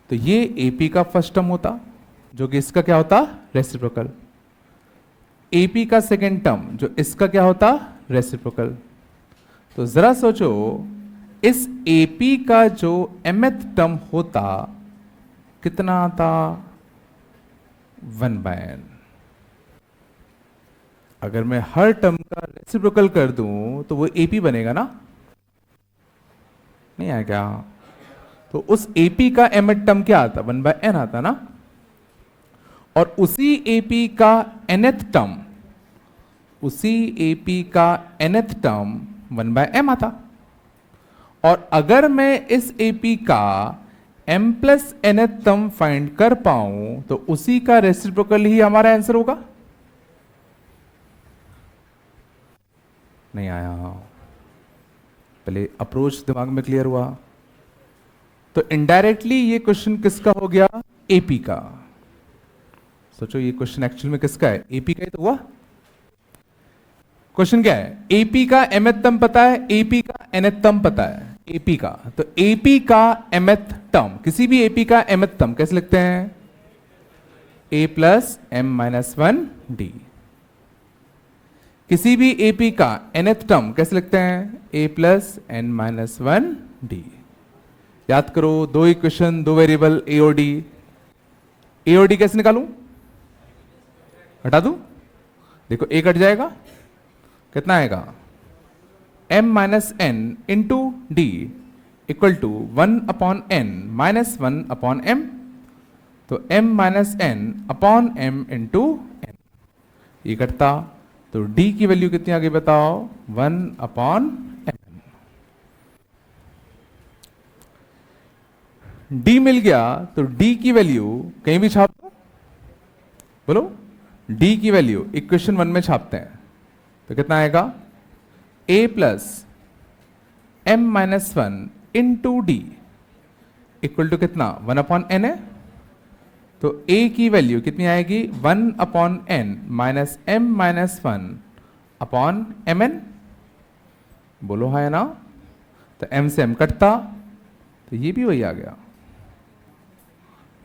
तो ये एपी का फर्स्ट टर्म होता, जो कि इसका क्या होता? रेसिप्रोकल। एपी का सेकेंड टर्म जो इसका क्या होता? रेसिप्रोकल। तो जरा सोचो, इस एपी का जो mth टर्म होता कितना आता? 1/n। अगर मैं हर टर्म का रेसिप्रोकल कर दूं तो वो एपी बनेगा ना? नहीं आया क्या? तो उस एपी का mth टर्म क्या आता? 1/n आता ना। और उसी एपी का nth टर्म, उसी एपी का nth टर्म 1/m आता। और अगर मैं इस एपी का m plus nth term find कर पाऊं तो उसी का रेसिप्रोकल ही हमारा आंसर होगा। नहीं आया? पहले अप्रोच दिमाग में क्लियर हुआ? तो इनडायरेक्टली ये क्वेश्चन किसका हो गया? एपी का। सोचो ये क्वेश्चन एक्चुअल में किसका है? एपी का ही तो हुआ। क्वेश्चन क्या है? एपी का mth टर्म पता है, एपी का nth टर्म पता है। एपी का, तो एपी का mth टर्म, किसी भी एपी का mth टर्म कैसे लिखते हैं? a plus m minus 1 D. किसी भी एपी का nth टर्म कैसे लिखते हैं? a plus n minus 1 D. याद करो, दो इक्वेशन, दो वेरिएबल a और d। a और d कैसे निकालूं? हटा दूं? देखो a कट जाएगा, कितना आएगा? m minus n into d equal to 1/n minus 1/m। तो m minus n upon m into n, ये कटता। तो d की वैल्यू कितनी आ गई बताओ? 1/m। d मिल गया, तो d की वैल्यू कहीं भी छाप दो। बोलो, d की वैल्यू इक्वेशन 1 में छापते हैं तो कितना आएगा? a plus m minus 1 into d equal to कितना? 1/n है। तो a की वैल्यू कितनी आएगी? 1/n minus m minus 1/mn। बोलो हाँ है ना? तो m से m कटता, तो ये भी वही आ गया,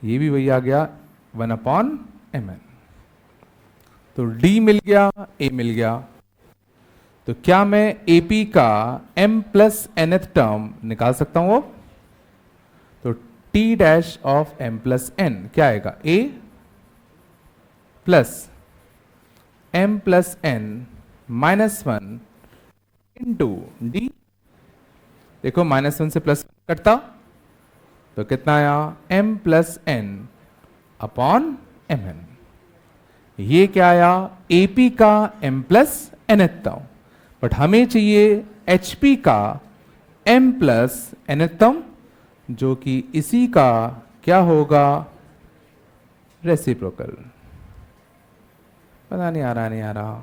ये भी वही आ गया, 1/mn। तो d मिल गया, a मिल गया। तो क्या मैं AP का m प्लस nth टर्म निकाल सकता हूं अब? तो t dash of m plus n क्या आएगा? a plus m plus n minus 1 into D. देखो माइनस 1 से प्लस कटता, तो कितना आया? m plus n upon mn। ये क्या आया? AP का m plus nth term. But हमें चाहिए HP का m प्लस nth टर्म, जो कि इसी का क्या होगा? रेसिप्रोकल। पता नहीं आ रहा, नहीं आ रहा।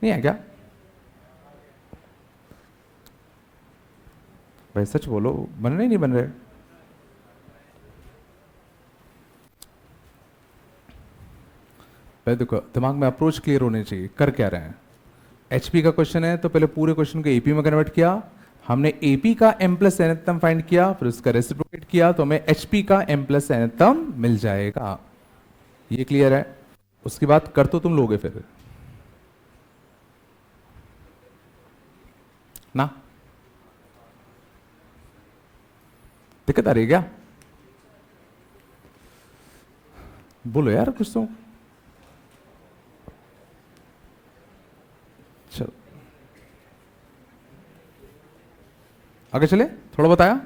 नहीं है क्या भाई? सच बोलो, बन रहे नहीं बन रहे? पहले देखो, दिमाग में अप्रोच क्लियर होनी चाहिए, कर क्या रहे हैं। एचपी का क्वेश्चन है तो पहले पूरे क्वेश्चन को एपी में कन्वर्ट किया। हमने एपी का m plus nth term find किया, फिर उसका रेसिप्रोकेट किया, तो हमें एचपी का m प्लस nth टर्म मिल जाएगा। ये क्लियर है? उसके बाद कर तो तुम लोगे फिर ना? दिक्कत आ रही है क्या? बोलो यार कुछ तो। चलो आगे चले, थोड़ा बताया।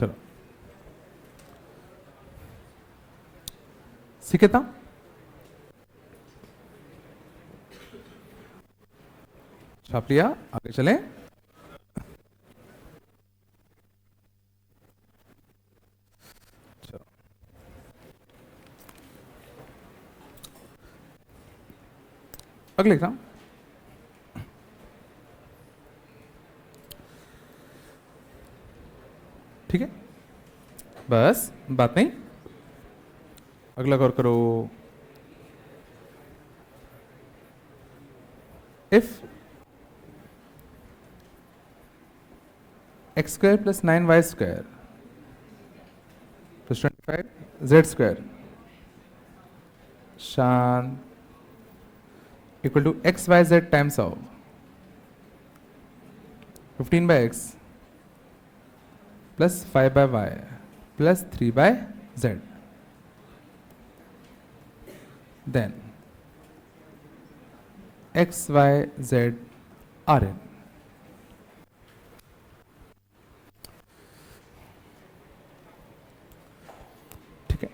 चलो सीखे था। छाप लिया, आगे चलें। चलो अगले एग्जाम। ठीक है, बस बात नहीं। अगला गौर करो। If X square plus 9y square plus 25z square शान equal to X Y Z times of 15 by x plus 5 by y plus 3 by z, then X Y Z are in. ठीक है,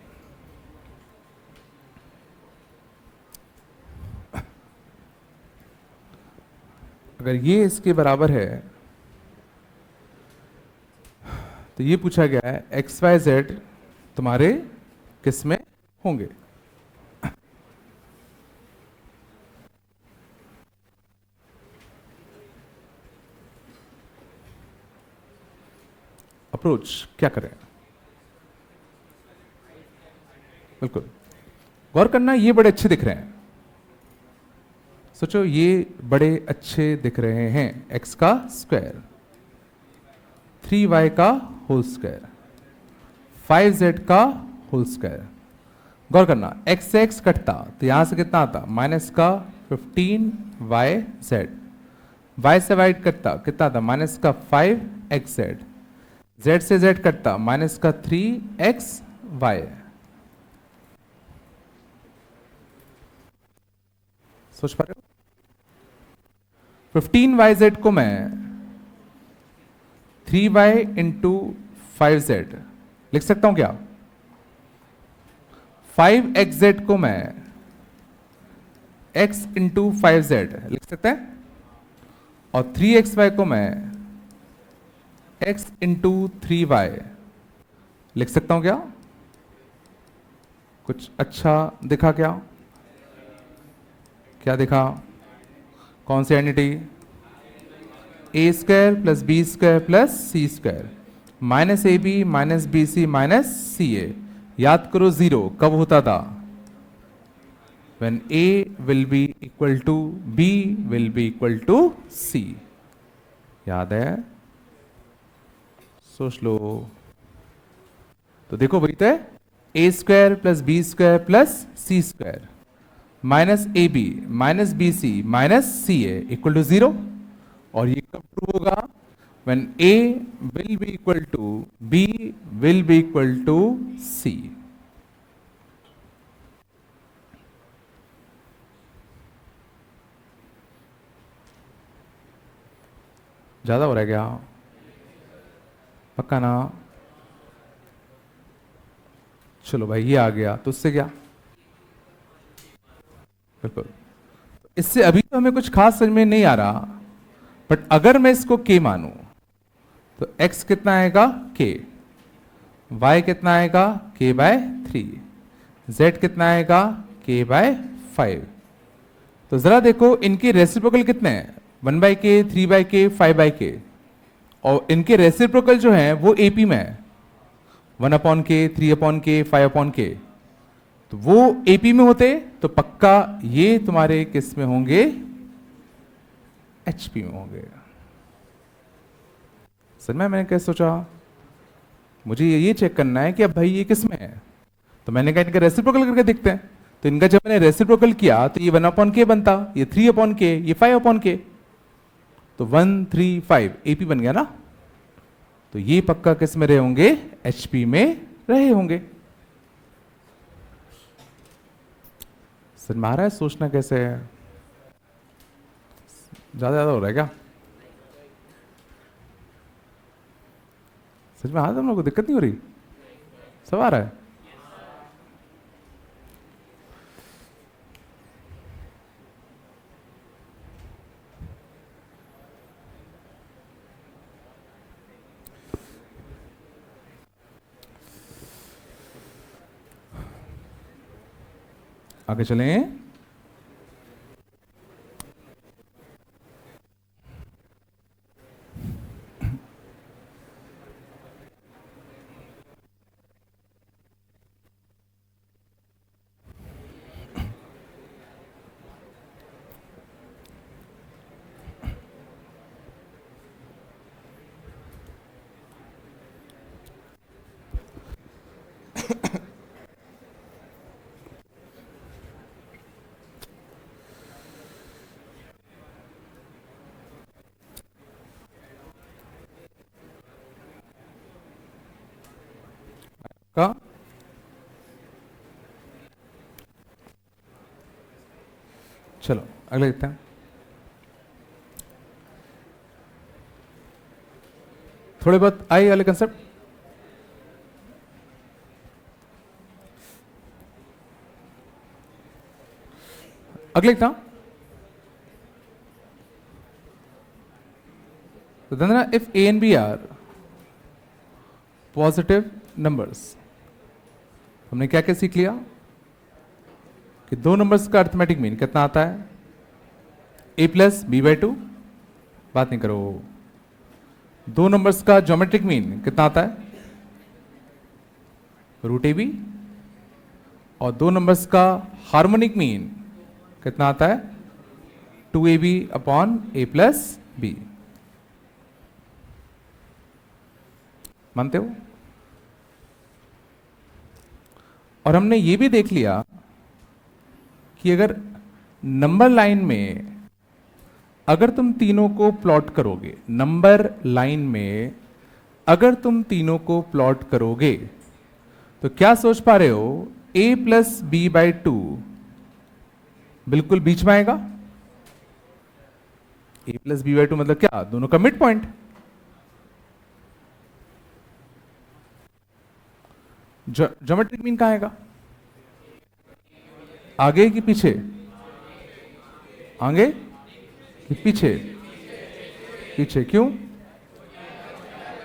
अगर ये इसके बराबर है तो ये पूछा गया है एक्स वाई जेड तुम्हारे किस में होंगे। अप्रोच क्या करें? बिल्कुल गौर करना, ये बड़े अच्छे दिख रहे हैं। सोचो ये बड़े अच्छे दिख रहे हैं। एक्स का स्क्वायर, 3y का होल स्क्वायर, 5z का होल स्क्वायर। गौर करना, x से x कटता तो यहां से कितना आता? माइनस का 15yz। y से y कटता कितना आता? माइनस का 5xz। z से z कटता माइनस का 3xy। सोच पा रहे हो? 15yz को मैं 3y इंटू 5z लिख सकता हूं क्या? 5xz को मैं x इंटू 5z लिख सकते हैं, और 3xy को मैं x इंटू 3y लिख सकता हूं क्या? कुछ अच्छा दिखा क्या? क्या दिखा? कौन सी identity? A square plus B square plus C square minus A B minus B C minus C A. याद करो, जीरो कब होता था? When A will be equal to B will be equal to C. याद है? सोच लो। तो देखो वही तो है, A square plus B square plus C square minus A B minus B C minus C A equal to zero. और ये कब ट्रू होगा? When A will be equal to B will be equal to C. ज्यादा हो रहा है क्या? पक्का ना? चलो भाई, ये आ गया तो उससे क्या? बिल्कुल, इससे अभी तो हमें कुछ खास समझ में नहीं आ रहा, बट अगर मैं इसको k मानूं तो x कितना आएगा? k। y कितना आएगा? k bye 3। z कितना आएगा? k by 5। तो जरा देखो इनके रेसिप्रोकल कितने हैं? 1 बाई के, 3 बाई के, 5 बाई के। और इनके रेसिप्रोकल जो हैं वो AP में है, 1 अपॉन के, 3 अपॉन के, 5 अपॉन के। तो वो AP में होते तो पक्का ये तुम्हारे किस में होंगे? HP में होंगे। सर मैंने क्या सोचा, मुझे ये चेक करना है कि अब भाई ये किस में है। तो मैंने कहा इनका रेसिप्रोकल करके देखते हैं। तो इनका जब मैंने रेसिप्रोकल किया तो ये 1 अपॉन के बनता, ये 3 अपॉन के, ये 5 अपॉन के। तो 1 3 5 AP बन गया ना। तो ये पक्का किस में रहे होंगे? HP में रहे होंगे। सर में आ रहा है? सोचना कैसे है? ज्यादा हो रहा है क्या? सच में हाँ, तुम लोग को दिक्कत नहीं हो रही? सब आ रहा है? आगे चलें। का चलो अगले देखते हैं। थोड़े बहुत आई वाले कंसेप्ट। अगले देखता हूं। तो धंधना if A and B are positive numbers, हमने क्या क्या सीख लिया कि दो नंबर्स का अर्थमेटिक मीन कितना आता है? a plus b by two. बात नहीं करो। दो नंबर्स का ज्योमेट्रिक मीन कितना आता है? रूट ए बी। और दो नंबर्स का हार्मोनिक मीन कितना आता है? 2ab upon a plus B. मानते हो? और हमने ये भी देख लिया कि अगर नंबर लाइन में अगर तुम तीनों को प्लॉट करोगे, नंबर लाइन में अगर तुम तीनों को प्लॉट करोगे तो क्या सोच पा रहे हो? a plus b by two बिल्कुल बीच में आएगा। a plus b by two मतलब क्या? दोनों का मिड पॉइंट। ज्योमेट्रिक मीन कहां आएगा? आगे कि पीछे? आगे कि पीछे? पीछे। क्यों?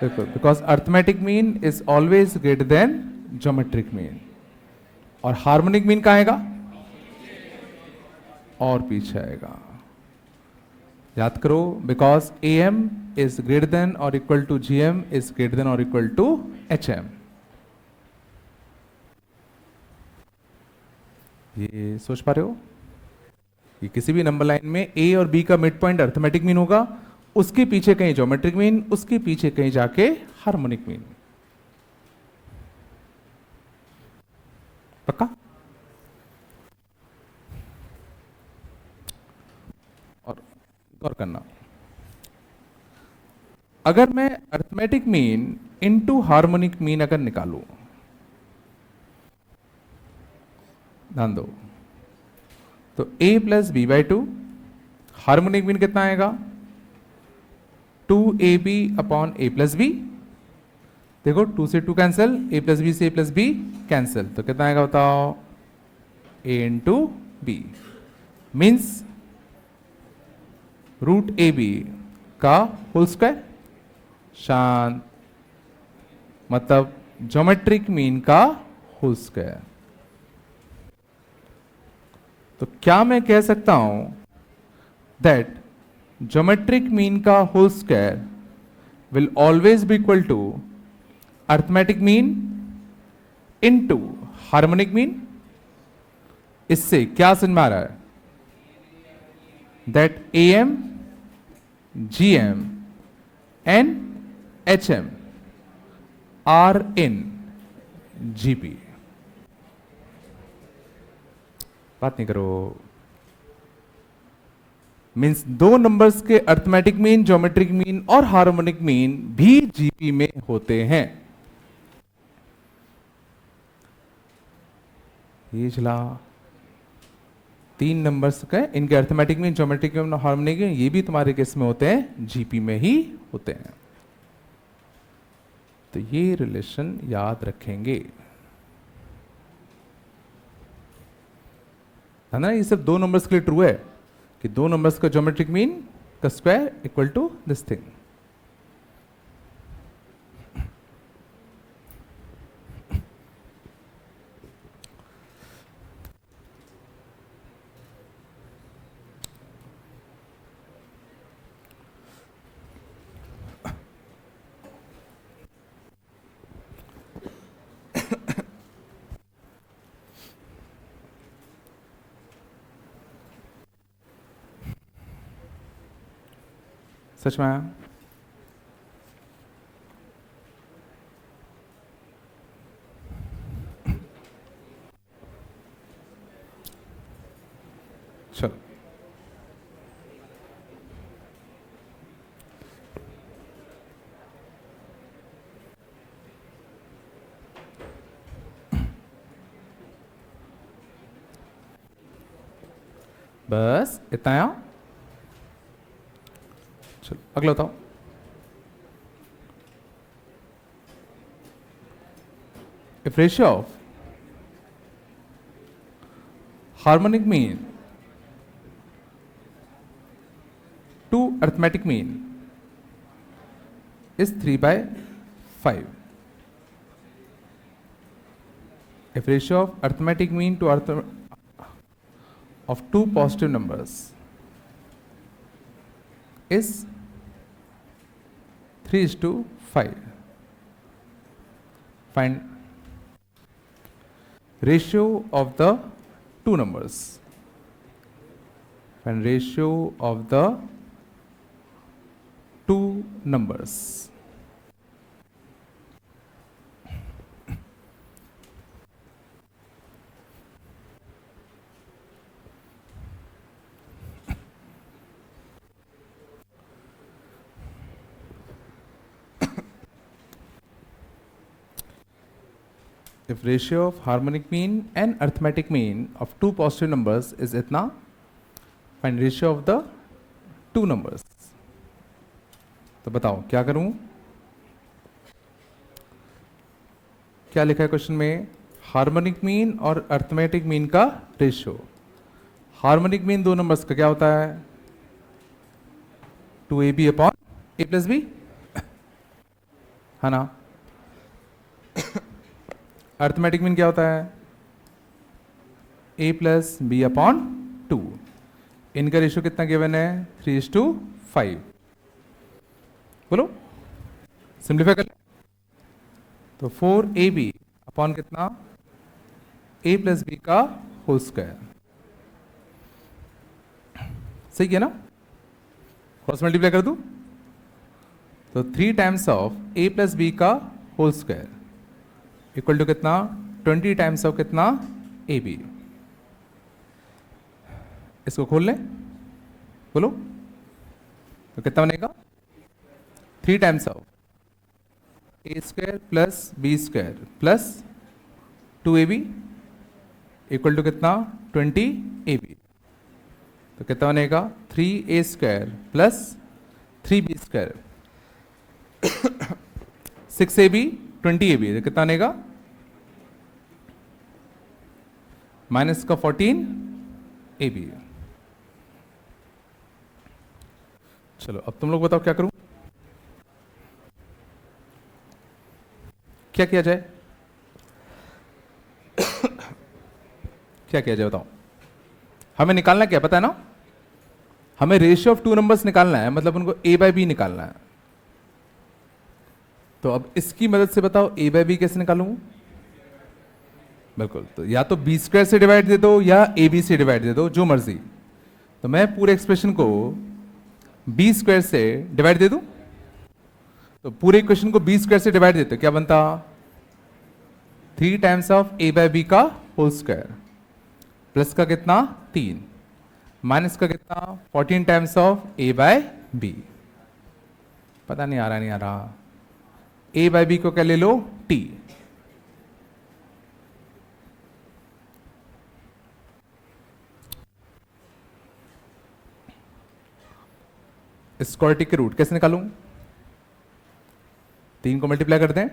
देखो, because arithmetic mean is always greater than geometric mean. और हार्मोनिक मीन कहां आएगा? और पीछे आएगा। याद करो, because A M is greater than और equal to G M is greater than और इक्वल टू एच एम। ये सोच पा रहे हो कि किसी भी नंबर लाइन में ए और बी का मिड पॉइंट अर्थमेटिक मीन होगा, उसके पीछे कहीं ज्योमेट्रिक मीन, उसके पीछे कहीं जाके हार्मोनिक मीन। पक्का? और गौर करना, अगर मैं arithmetic mean into harmonic mean अगर निकालूं, ध्यान दो, तो a plus b by two, harmonic mean कितना आएगा? 2ab upon a plus B. देखो 2 से 2 कैंसिल, a प्लस बी से a प्लस बी कैंसिल, तो कितना आएगा बताओ? a into B means root A B का होल स्क्वायर। शांत, मतलब ज्योमेट्रिक मीन का होल स्क्वायर। तो क्या मैं कह सकता हूं दैट ज्योमेट्रिक मीन का whole square will always be equal to arithmetic mean into harmonic mean? इससे क्या समझ में आ रहा है? That A M, G M and H M are in GP. बात नहीं करो। मींस दो नंबर्स के अर्थमेटिक मीन, ज्योमेट्रिक मीन और हार्मोनिक मीन भी जीपी में होते हैं। ये चला तीन नंबर्स का, इनके arithmetic mean, geometric mean, harmonic mean, ये भी तुम्हारे केस में होते हैं, जीपी में ही होते हैं। तो ये रिलेशन याद रखेंगे, है ना। ये सिर्फ दो नंबर्स के लिए ट्रू है कि दो नंबर्स का ज्योमेट्रिक मीन का square equal to this thing. सच में आया? चलो बस इतना आया। चलो अगला बताओ। If ratio of harmonic mean to arithmetic mean is 3/5. If ratio of arithmetic mean to of two positive numbers is 3:5, find ratio of the two numbers. Find ratio of the two numbers. If ratio of harmonic mean and arithmetic mean of two positive numbers is इतना, find ratio of the two numbers. तो बताओ क्या करूं? क्या लिखा है question में? Harmonic mean और अरिथमेटिक मीन का रेशियो। हार्मोनिक मीन दो नंबर्स का क्या होता है? 2ab upon a plus B, है ना। अरिथमेटिक मीन क्या होता है? a plus b upon 2। इनका रेशियो कितना गिवन है? 3:5। बोलो सिंप्लीफाई कर ले तो 4ab अपॉन कितना? a प्लस बी का होल स्क्वायर। सही है ना? क्रॉस मल्टीप्लाई कर दूं तो 3 times of a plus b का होल स्क्वायर इक्वल टू कितना? 20 टाइम्स ऑफ कितना? A b. इसको खोल लें, बोलो तो कितना बनेगा? 3 times of a square plus B square plus 2ab equal to कितना? 20ab। तो कितना बनेगा? 3a square plus 3b square 6ab 20ab। तो कितना बनेगा? माइनस का 14ab। चलो अब तुम लोग बताओ क्या करूं? क्या किया जाए? क्या किया जाए बताओ? हमें निकालना क्या पता है ना? हमें रेशियो ऑफ टू नंबर्स निकालना है, मतलब उनको a बाय बी निकालना है। तो अब इसकी मदद से बताओ a बाय बी कैसे निकालूं? बिल्कुल, तो या तो बी स्क्वायर से डिवाइड दे दो या ए बी से डिवाइड दे दो, जो मर्जी। तो मैं पूरे एक्सप्रेशन को बी स्क्वायर से डिवाइड दे दूं, तो पूरे इक्वेशन को बी स्क्वायर से डिवाइड देते क्या बनता? 3 times of a by b का होल स्क्वायर प्लस का कितना? 3 माइनस का कितना? 14 times of a by b. पता नहीं आ रहा, नहीं आ रहा। a बाय बी को क्या ले लो? t। स्क्वायर टी के रूट कैसे निकालूं? 3 को मल्टीप्लाई कर दें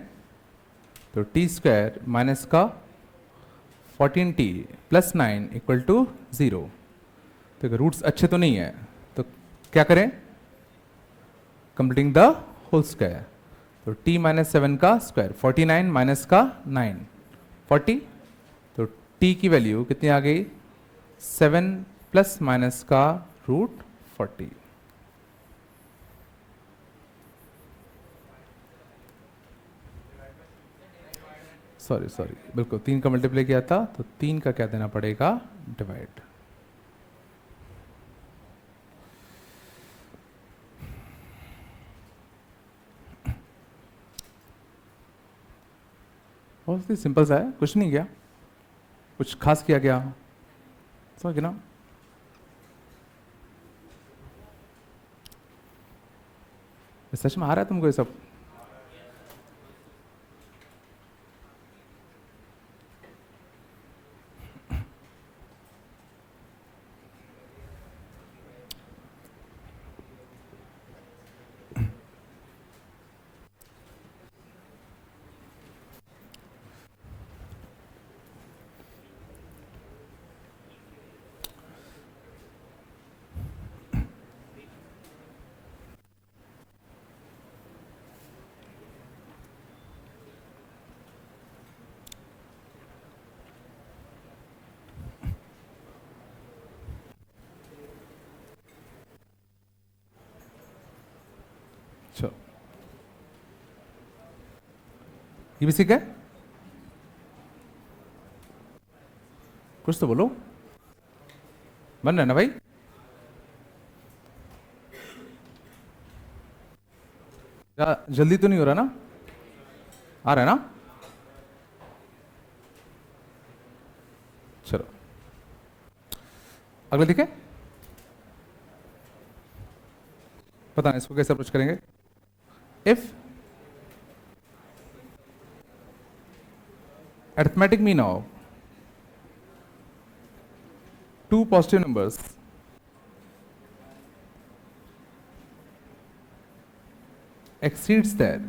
तो टी स्क्वायर माइनस का 14t प्लस 9 इक्वल टू 0। तो रूट्स अच्छे तो नहीं है तो क्या करें, कंप्लीटिंग द होल स्क्वायर। तो t माइनस 7 का स्क्वायर 49 माइनस का 9 40। तो t की वैल्यू कितनी आ गई, 7 प्लस माइनस का रूट 40। सॉरी बिल्कुल 3 का मल्टीप्लाई किया था तो 3 का क्या देना पड़ेगा, डिवाइड। बहुत ही सिंपल सा है, कुछ नहीं किया, कुछ खास किया गया, समझ ना। सच में आ रहा है तुमको ये सब? चलो ये भी सीख है, कुछ तो बोलो, बन रहा है ना भाई? जल्दी तो नहीं हो रहा ना, आ रहा है ना? चलो अगला देखें, पता नहीं इसको कैसे अप्रोच करेंगे। If arithmetic mean of two positive numbers exceeds their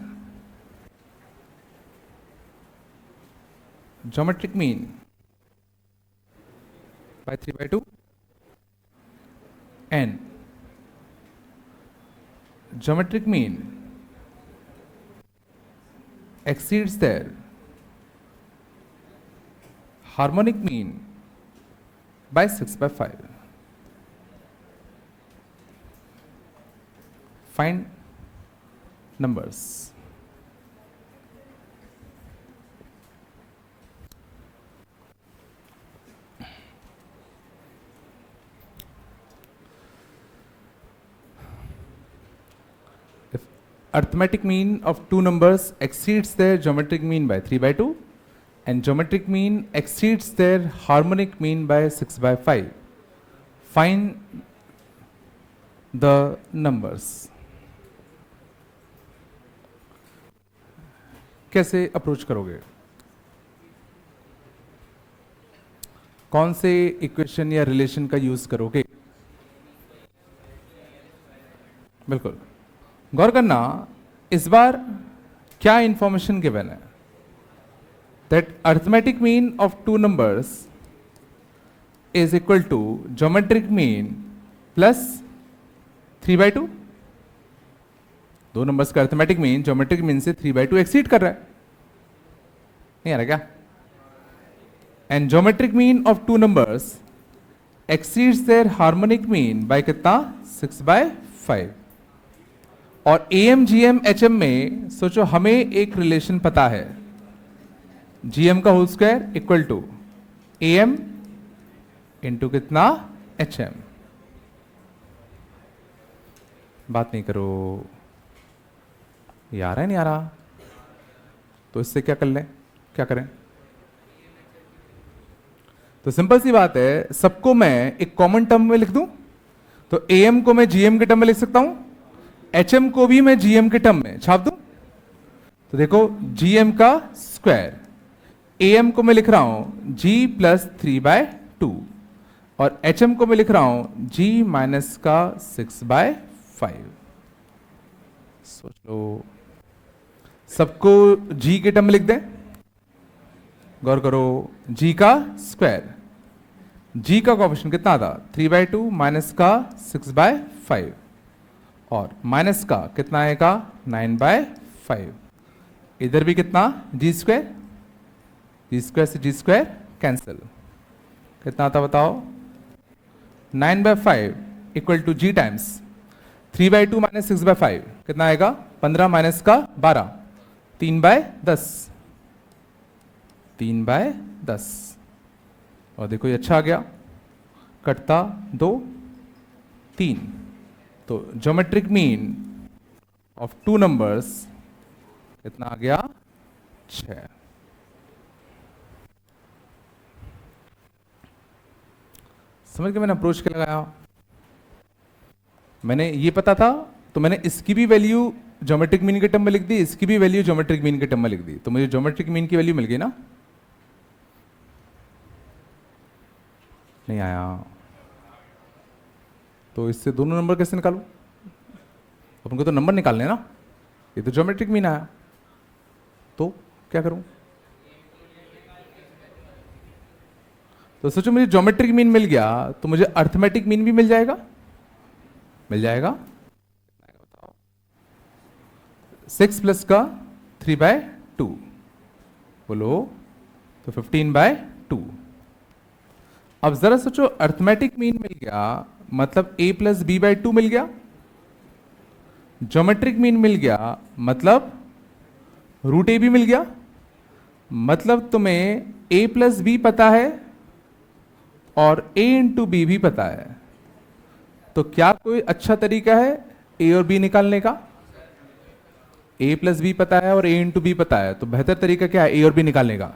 geometric mean by 3/2 and geometric mean exceeds their harmonic mean by 6/5. Find numbers. If arithmetic mean of two numbers exceeds their geometric mean by 3/2 and geometric mean exceeds their harmonic mean by 6/5, find the numbers. कैसे approach करोगे, कौन से equation या relation का use करोगे? बिल्कुल गौर करना, इस बार क्या इंफॉर्मेशन गिवन है, that arithmetic mean of two numbers is equal to geometric mean plus 3/2। दो नंबर्स का अर्थमेटिक मीन ज्योमेट्रिक मीन से 3/2 एक्सीड कर रहा है, नहीं आ रहा क्या? And geometric mean of two numbers exceeds their harmonic mean by कितना, 6/5। और एएम जीएम एचएम में सोचो हमें एक रिलेशन पता है, जीएम का whole square equal to AM into कितना, एचएम। बात नहीं करो, ये आ रहा है नहीं आ रहा? तो इससे क्या कर लें, क्या करें? तो सिंपल सी बात है, सबको मैं एक कॉमन टर्म में लिख दूं, तो एएम को मैं जीएम के टर्म में लिख सकता हूं, एचएम को भी मैं जीएम के टर्म में छाप दूं। तो देखो जीएम का स्क्वायर, एएम को मैं लिख रहा हूं जी प्लस 3/2 और एचएम को मैं लिख रहा हूं जी माइनस का 6/5। सोच लो सबको जी के टर्म में लिख दें, गौर करो, जी का स्क्वायर, जी का कोएफिशिएंट कितना था 3/2 माइनस का 6/5 और माइनस का कितना आएगा 9/5, इधर भी कितना जी स्क्वायर से जी स्क्वायर कैंसिल, कितना आता बताओ 9/5 equal to g times 3/2 minus 6/5 कितना आएगा 15 माइनस का 12 3/10, 3/10 और देखो ये अच्छा आ गया, कटता 2 3, तो geometric mean of two numbers कितना आ गया 6। समझ के मैंने अप्रोच क्या लगाया, मैंने ये पता था तो मैंने इसकी भी वैल्यू ज्योमेट्रिक मीन के टर्म में लिख दी, इसकी भी वैल्यू ज्योमेट्रिक मीन के टर्म में लिख दी, तो मुझे ज्योमेट्रिक मीन की वैल्यू मिल गई ना, नहीं आया, तो इससे दोनों नंबर कैसे निकालूं, अपन को तो नंबर निकालने ना, ये तो ज्योमेट्रिक मीन आया, तो क्या करूं, तो सोचो मुझे ज्योमेट्रिक मीन मिल गया तो मुझे अर्थमेटिक मीन भी मिल जाएगा, 6 प्लस का 3/2 बोलो तो 15/2। अब जरा सोचो अर्थमेटिक मीन मिल गया मतलब a प्लस b/2 मिल गया, ज्योमेट्रिक मीन मिल गया मतलब रूट ए भी मिल गया, मतलब तुम्हें a प्लस बी पता है और a इंटू बी भी पता है, तो क्या कोई अच्छा तरीका है a और b निकालने का, a प्लस बी पता है और a इंटू बी पता है, तो बेहतर तरीका क्या है a और b निकालने का,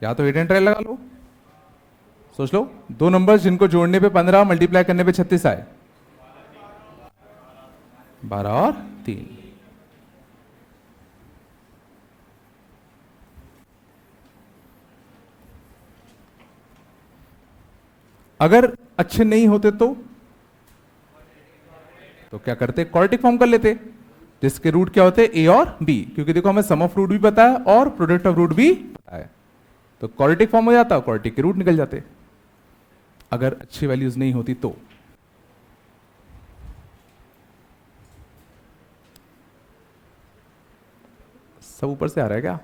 या तो 8 एंड ट्रायल लगा लो, सोच लो दो नंबर्स जिनको जोड़ने पे 15 मल्टीप्लाई करने पे 36 आए, 12 और 3, अगर अच्छे नहीं होते तो क्या करते, क्वाड्रेटिक फॉर्म कर लेते, जिसके रूट क्या होते ए और बी, क्योंकि देखो हमें सम ऑफ रूट भी पता है और प्रोडक्ट ऑफ रूट भी पता है, तो क्वाड्रेटिक फॉर्म हो जाता, क्वाड्रेटिक के रूट निकल जाते, अगर अच्छी वैल्यूज नहीं होती तो। सब ऊपर से आ रहा है क्या,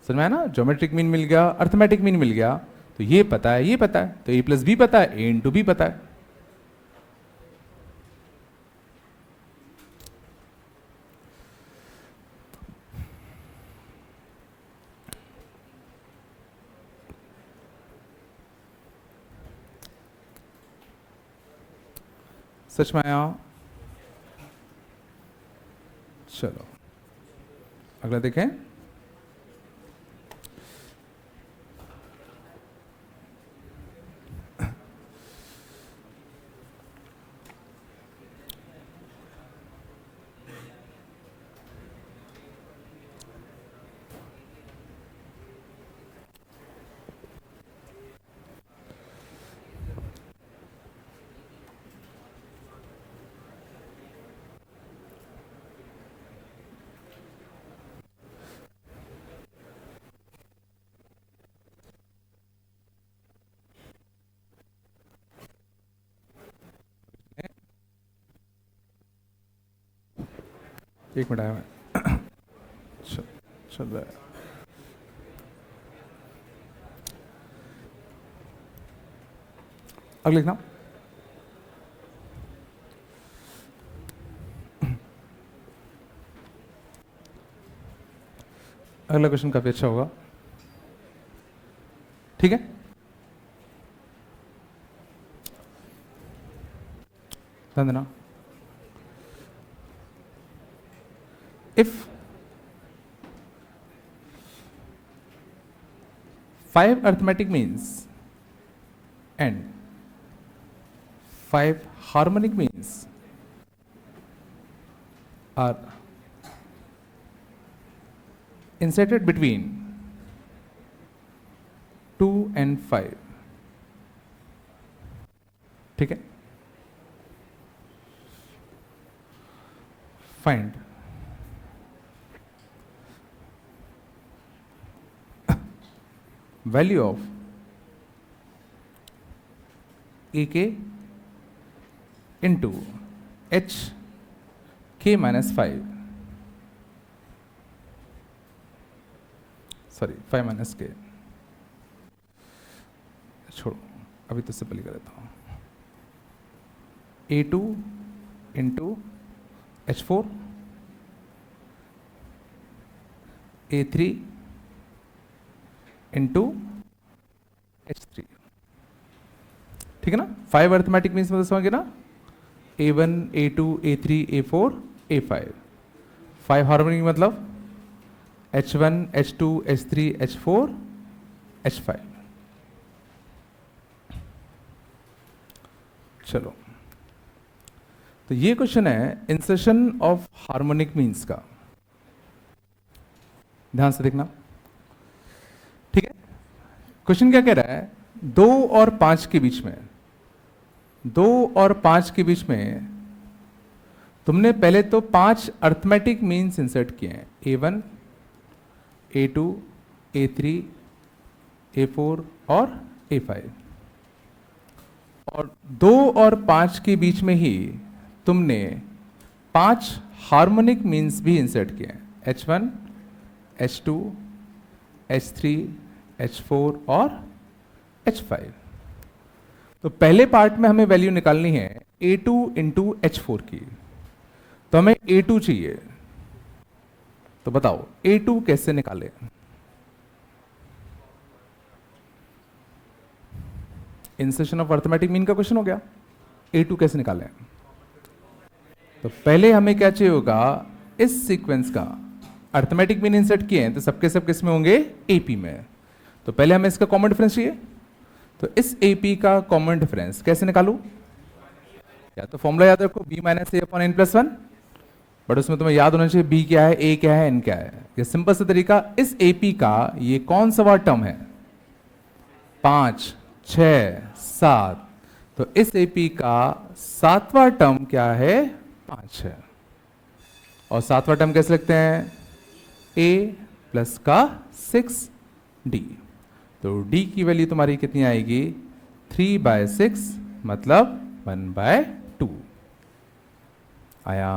समझ में आया ना, ज्योमेट्रिक मीन मिल गया, अर्थमेटिक मीन मिल गया, तो ये पता है, ये पता है, तो ए प्लस बी पता है, ए इंटू बी पता है, सच में आया। चलो अगला देखें, एक मिनट आया मैं, चल रहा है, अगले लिखना, अगला क्वेश्चन काफी अच्छा होगा, ठीक है, ध्यान देना, if 5 arithmetic means and 5 harmonic means are inserted between 2 and 5, ठीक है, फाइंड वैल्यू ऑफ ए के इंटू एच के माइनस 5, सॉरी 5 माइनस के, छोड़ो अभी तो सिंपल ही कर देता हूँ। A2 into H4, A3 into H3, ठीक है ना। 5 अर्थमेटिक मीन्स मतलब समझ गए ना, A1 A2 A3 A4 A5। 5 harmonic मतलब H1 H2 H3 H4 H5। चलो, तो ये क्वेश्चन है इंसर्शन ऑफ हार्मोनिक मीन्स का, ध्यान से देखना, ठीक है। क्वेश्चन क्या कह रहा है, 2 और 5 के बीच में, 2 और 5 के बीच में तुमने पहले तो 5 अर्थमेटिक मीन्स इंसर्ट किए हैं, A1 A2 A3 A4 और A5, और 2 और 5 के बीच में ही तुमने 5 हार्मोनिक मीन्स भी इंसर्ट किए हैं, H1 H2 H3 H4 और H5। तो पहले पार्ट में हमें वैल्यू निकालनी है A2 इंटू H4 की, तो हमें A2 चाहिए। तो बताओ A2 कैसे निकाले। इंसर्शन ऑफ अर्थमेटिक मीन का क्वेश्चन हो गया, A2 कैसे निकालें। तो पहले हमें क्या चाहिए होगा, इस सीक्वेंस का अर्थमेटिक मीन इंसर्ट किए हैं तो सबके सब किस में होंगे, AP में। तो पहले हमें इसका कॉमन डिफरेंस चाहिए, तो इस AP का कॉमन डिफरेंस कैसे निकालूं, या तो फॉर्मूला याद रखो B minus A upon n+1, but उसमें तुम्हें याद होना चाहिए B क्या है, A क्या है, N क्या है। ये सिंपल सा तरीका, इस AP का ये कौन सा टर्म है, 5 6 7, तो इस AP का 7वां टर्म क्या है, 5 है। और 7वां टर्म कैसे लिखते हैं, A प्लस का 6D, तो D की वैल्यू तुम्हारी कितनी आएगी, 3/6 मतलब 1/2। आया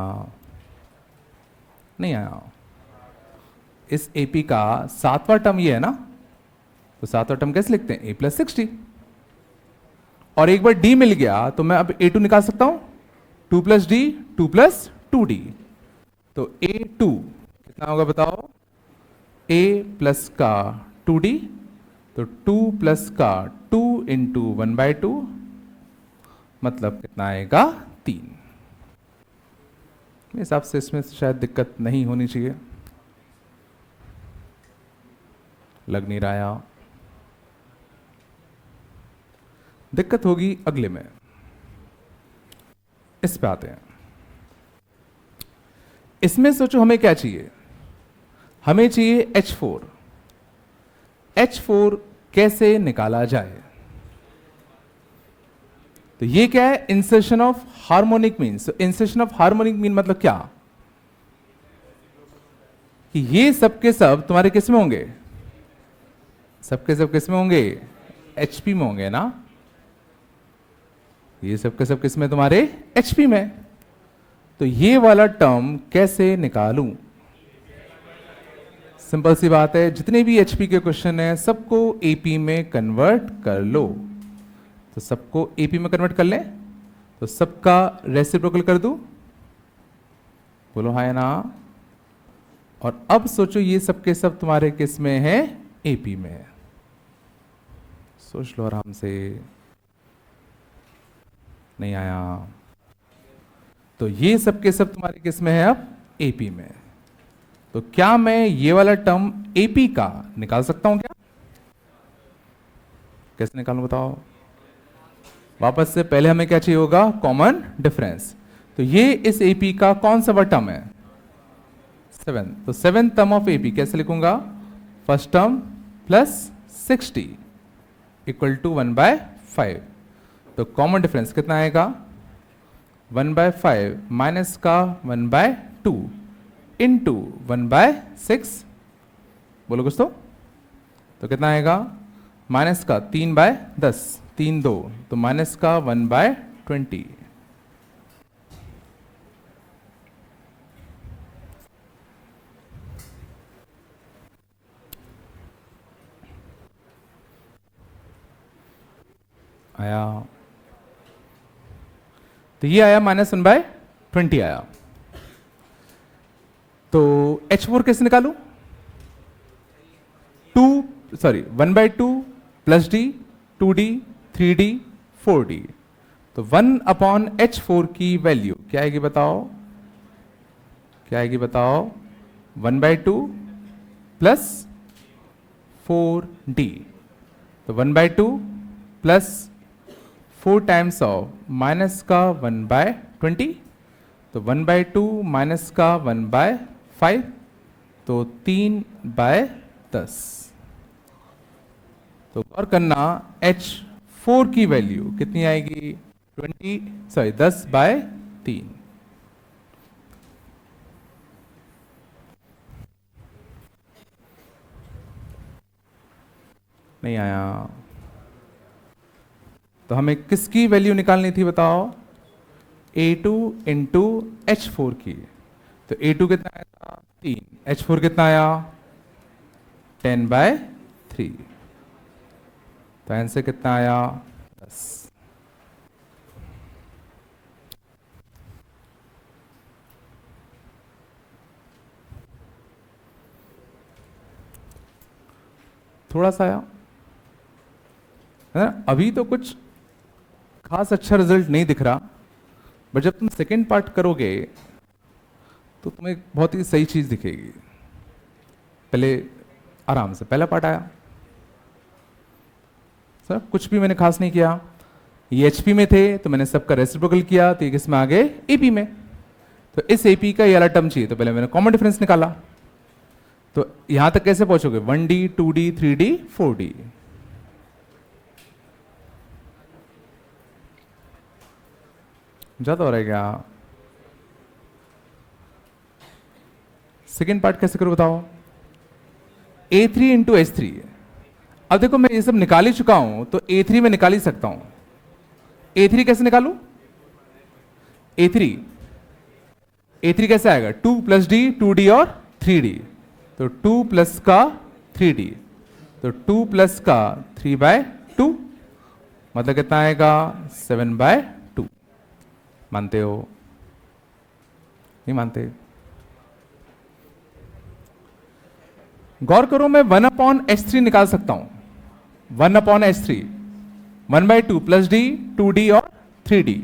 नहीं आया। इस AP का 7वां टर्म ये है ना, तो 7वां टर्म कैसे लिखते हैं, A प्लस 6D, और एक बार D मिल गया तो मैं अब A2 निकाल सकता हूं, 2 प्लस D 2 प्लस 2D, तो A2 कितना होगा बताओ, A प्लस का 2D, तो 2 प्लस का 2 इंटू 1/2 मतलब कितना आएगा, 3। मेरे हिसाब से इसमें शायद दिक्कत नहीं होनी चाहिए, लग नहीं रहा, दिक्कत होगी अगले में। इस पे आते हैं, इसमें सोचो हमें क्या चाहिए, हमें चाहिए H4। H4 कैसे निकाला जाए, तो ये क्या है, insertion of harmonic means. Insertion of harmonic mean मतलब क्या, कि ये सबके सब तुम्हारे किस में होंगे, सबके सब किस में होंगे, HP में होंगे ना, ये सबके सब किस में तुम्हारे, HP में। तो ये वाला टर्म कैसे निकालूं, सिंपल सी बात है, जितने भी HP के क्वेश्चन है सबको AP में कन्वर्ट कर लो। तो सबको AP में कन्वर्ट कर लें, तो सबका रेसिप्रोकल कर दूं, बोलो हाँ या ना। और अब सोचो ये सबके सब तुम्हारे किस में है, AP में। सोच लो आराम से, नहीं आया, तो ये सबके सब तुम्हारे किस में है, अब AP में। तो क्या मैं ये वाला टर्म AP का निकाल सकता हूं क्या, कैसे निकालूं बताओ। वापस से पहले हमें क्या चाहिए होगा, कॉमन डिफरेंस। तो ये इस AP का कौन सा टर्म है, 7, तो 7th टर्म ऑफ AP कैसे लिखूंगा, first term plus 6D equal to 1/5। तो कॉमन डिफरेंस कितना आएगा, 1/5 माइनस का 2 इंटू 1/6, बोलो कुछ तो कितना आएगा, माइनस का 3/10, 3 2, तो माइनस का 1/20। आया, तो ये आया -1/20 आया। तो H4 कैसे निकालू, 1/2 plus D, 2d, 3d, 4d। तो 1/H4 की वैल्यू क्या आएगी बताओ, क्या आएगी बताओ, 1/2 प्लस 4d। तो 1/2 प्लस 4 टाइम्स ऑफ माइनस का 1/20, तो 1/2 माइनस का 1/5, तो 3/10। तो और करना H4 की वैल्यू कितनी आएगी, 10/3। नहीं आया, तो हमें किसकी वैल्यू निकालनी थी बताओ, A2 इंटू H4 की। तो A2 कितना आया 3, H4 कितना आया 10/3। तो आंसर कितना आया 10। थोड़ा सा आया है ना, अभी तो कुछ खास अच्छा रिजल्ट नहीं दिख रहा, बट जब तुम सेकेंड पार्ट करोगे तो तुम्हें बहुत ही सही चीज दिखेगी। पहले आराम से पहला पार्ट आया सर, कुछ भी मैंने खास नहीं किया, ये एचपी में थे तो मैंने सबका रेसिप्रोकल किया, तो ये किस में आ गए एपी में। तो इस एपी का ये वाला टर्म चाहिए, तो पहले मैंने कॉमन डिफरेंस निकाला। तो यहां तक कैसे पहुंचोगे, 1d 2d 3d 4d। ज्यादा हो रहा है क्या, सेकेंड पार्ट कैसे करो बताओ, A3 इंटू H3। अब देखो मैं ये सब निकाल ही चुका हूं, तो A3 में निकाल ही सकता हूं। A3 कैसे निकालू, A3 कैसे आएगा, 2 प्लस डी, 2d और 3d। तो 2 प्लस का 3d, तो 2 प्लस का 3/2, मतलब कितना आएगा 7/2। मानते हो, नहीं मानते, गौर करो मैं 1/H3 निकाल सकता हूं, 1/H3, 1/2 प्लस डी, 2d और 3d।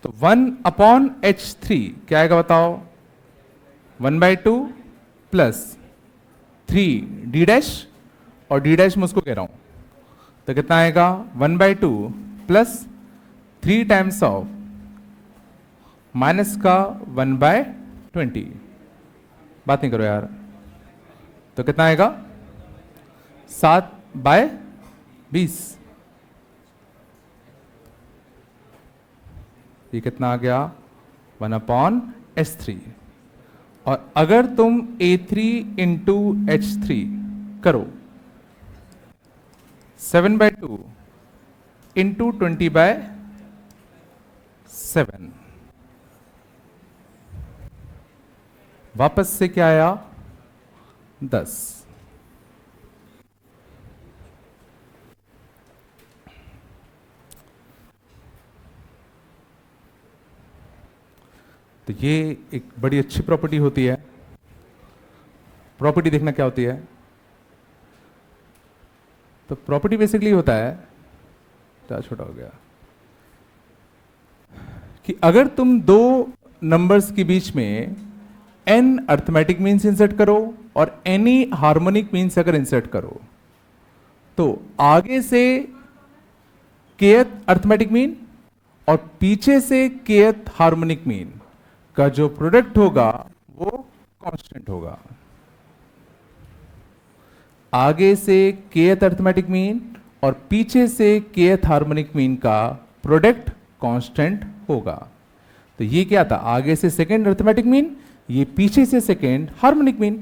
तो 1/H3 क्या आएगा बताओ, 1/2 प्लस 3d डैश, और d डैश मैं उसको कह रहा हूं, तो कितना आएगा 1/2 प्लस 3 टाइम्स ऑफ माइनस का 1/20। बात नहीं करो यार, तो कितना आएगा 7/20। ये कितना आ गया 1/H3। और अगर तुम A3 इंटू H3 करो, 7/2 इंटू 20/7, वापस से क्या आया 10। तो ये एक बड़ी अच्छी प्रॉपर्टी होती है। प्रॉपर्टी देखना क्या होती है, तो प्रॉपर्टी बेसिकली होता है, क्या छोटा हो गया, कि अगर तुम दो नंबर्स के बीच में n अर्थमेटिक मीन्स इंसर्ट करो और एनी हार्मोनिक मीन्स अगर इंसर्ट करो, तो आगे से kth अर्थमेटिक मीन और पीछे से kth हार्मोनिक मीन का जो प्रोडक्ट होगा वो कांस्टेंट होगा। आगे से kth अर्थमेटिक मीन और पीछे से kth हार्मोनिक मीन का प्रोडक्ट कांस्टेंट होगा। तो तो ये क्या था, आगे से सेकेंड अर्थमेटिक मीन, ये पीछे से सेकेंड हार्मोनिक मीन,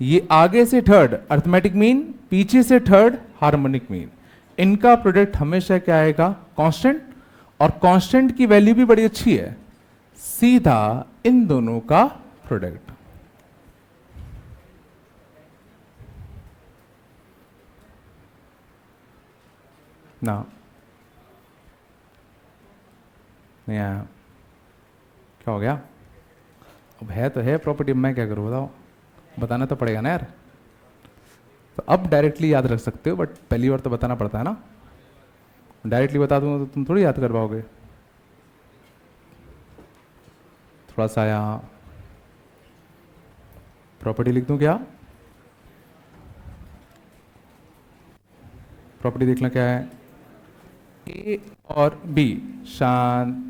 ये आगे से थर्ड अर्थमेटिक मीन, पीछे से थर्ड हार्मोनिक मीन। इनका प्रोडक्ट हमेशा क्या आएगा, कांस्टेंट, और कांस्टेंट की वैल्यू भी बड़ी अच्छी है, सीधा इन दोनों का प्रोडक्ट। ना नहीं आया, क्या हो गया? अब है तो है प्रॉपर्टी, मैं क्या करूँ बताओ, बताना तो पड़ेगा ना यार। तो अब डायरेक्टली याद रख सकते हो, बट पहली बार तो बताना पड़ता है ना। डायरेक्टली बता दूंगा तो तुम थोड़ी याद कर पाओगे। थोड़ा सा यहाँ प्रॉपर्टी लिख दूं क्या? प्रॉपर्टी देखना क्या है, ए और बी शांत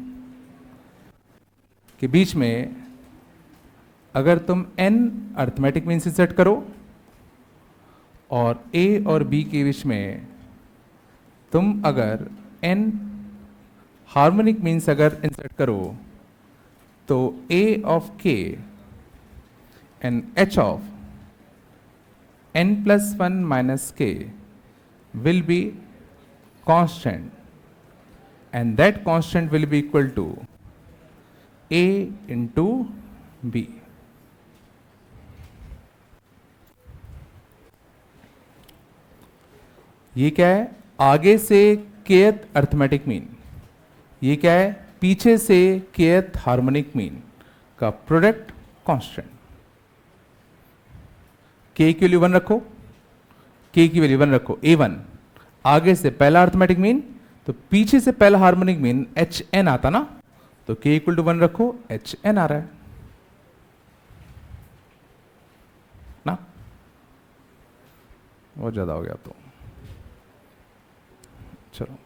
के बीच में अगर तुम n अर्थमेटिक मीन से सेट करो, और a और b के बीच में तुम अगर n हार्मोनिक मीन्स अगर इंसर्ट करो, तो a of k and h of n plus 1 minus k will be constant, and that constant will be equal to a into b. ये क्या है, आगे से kth अर्थमेटिक मीन, ये क्या है, पीछे से kth हार्मोनिक मीन का प्रोडक्ट कांस्टेंट। k की वैल्यू 1 रखो, k की वैल्यू 1 रखो, a1, आगे से पहला अर्थमेटिक मीन, तो पीछे से पहला हार्मोनिक मीन hn आता ना, तो k इक्वल टू 1 रखो, hn आ रहा है ना। बहुत ज्यादा हो गया तो चलो।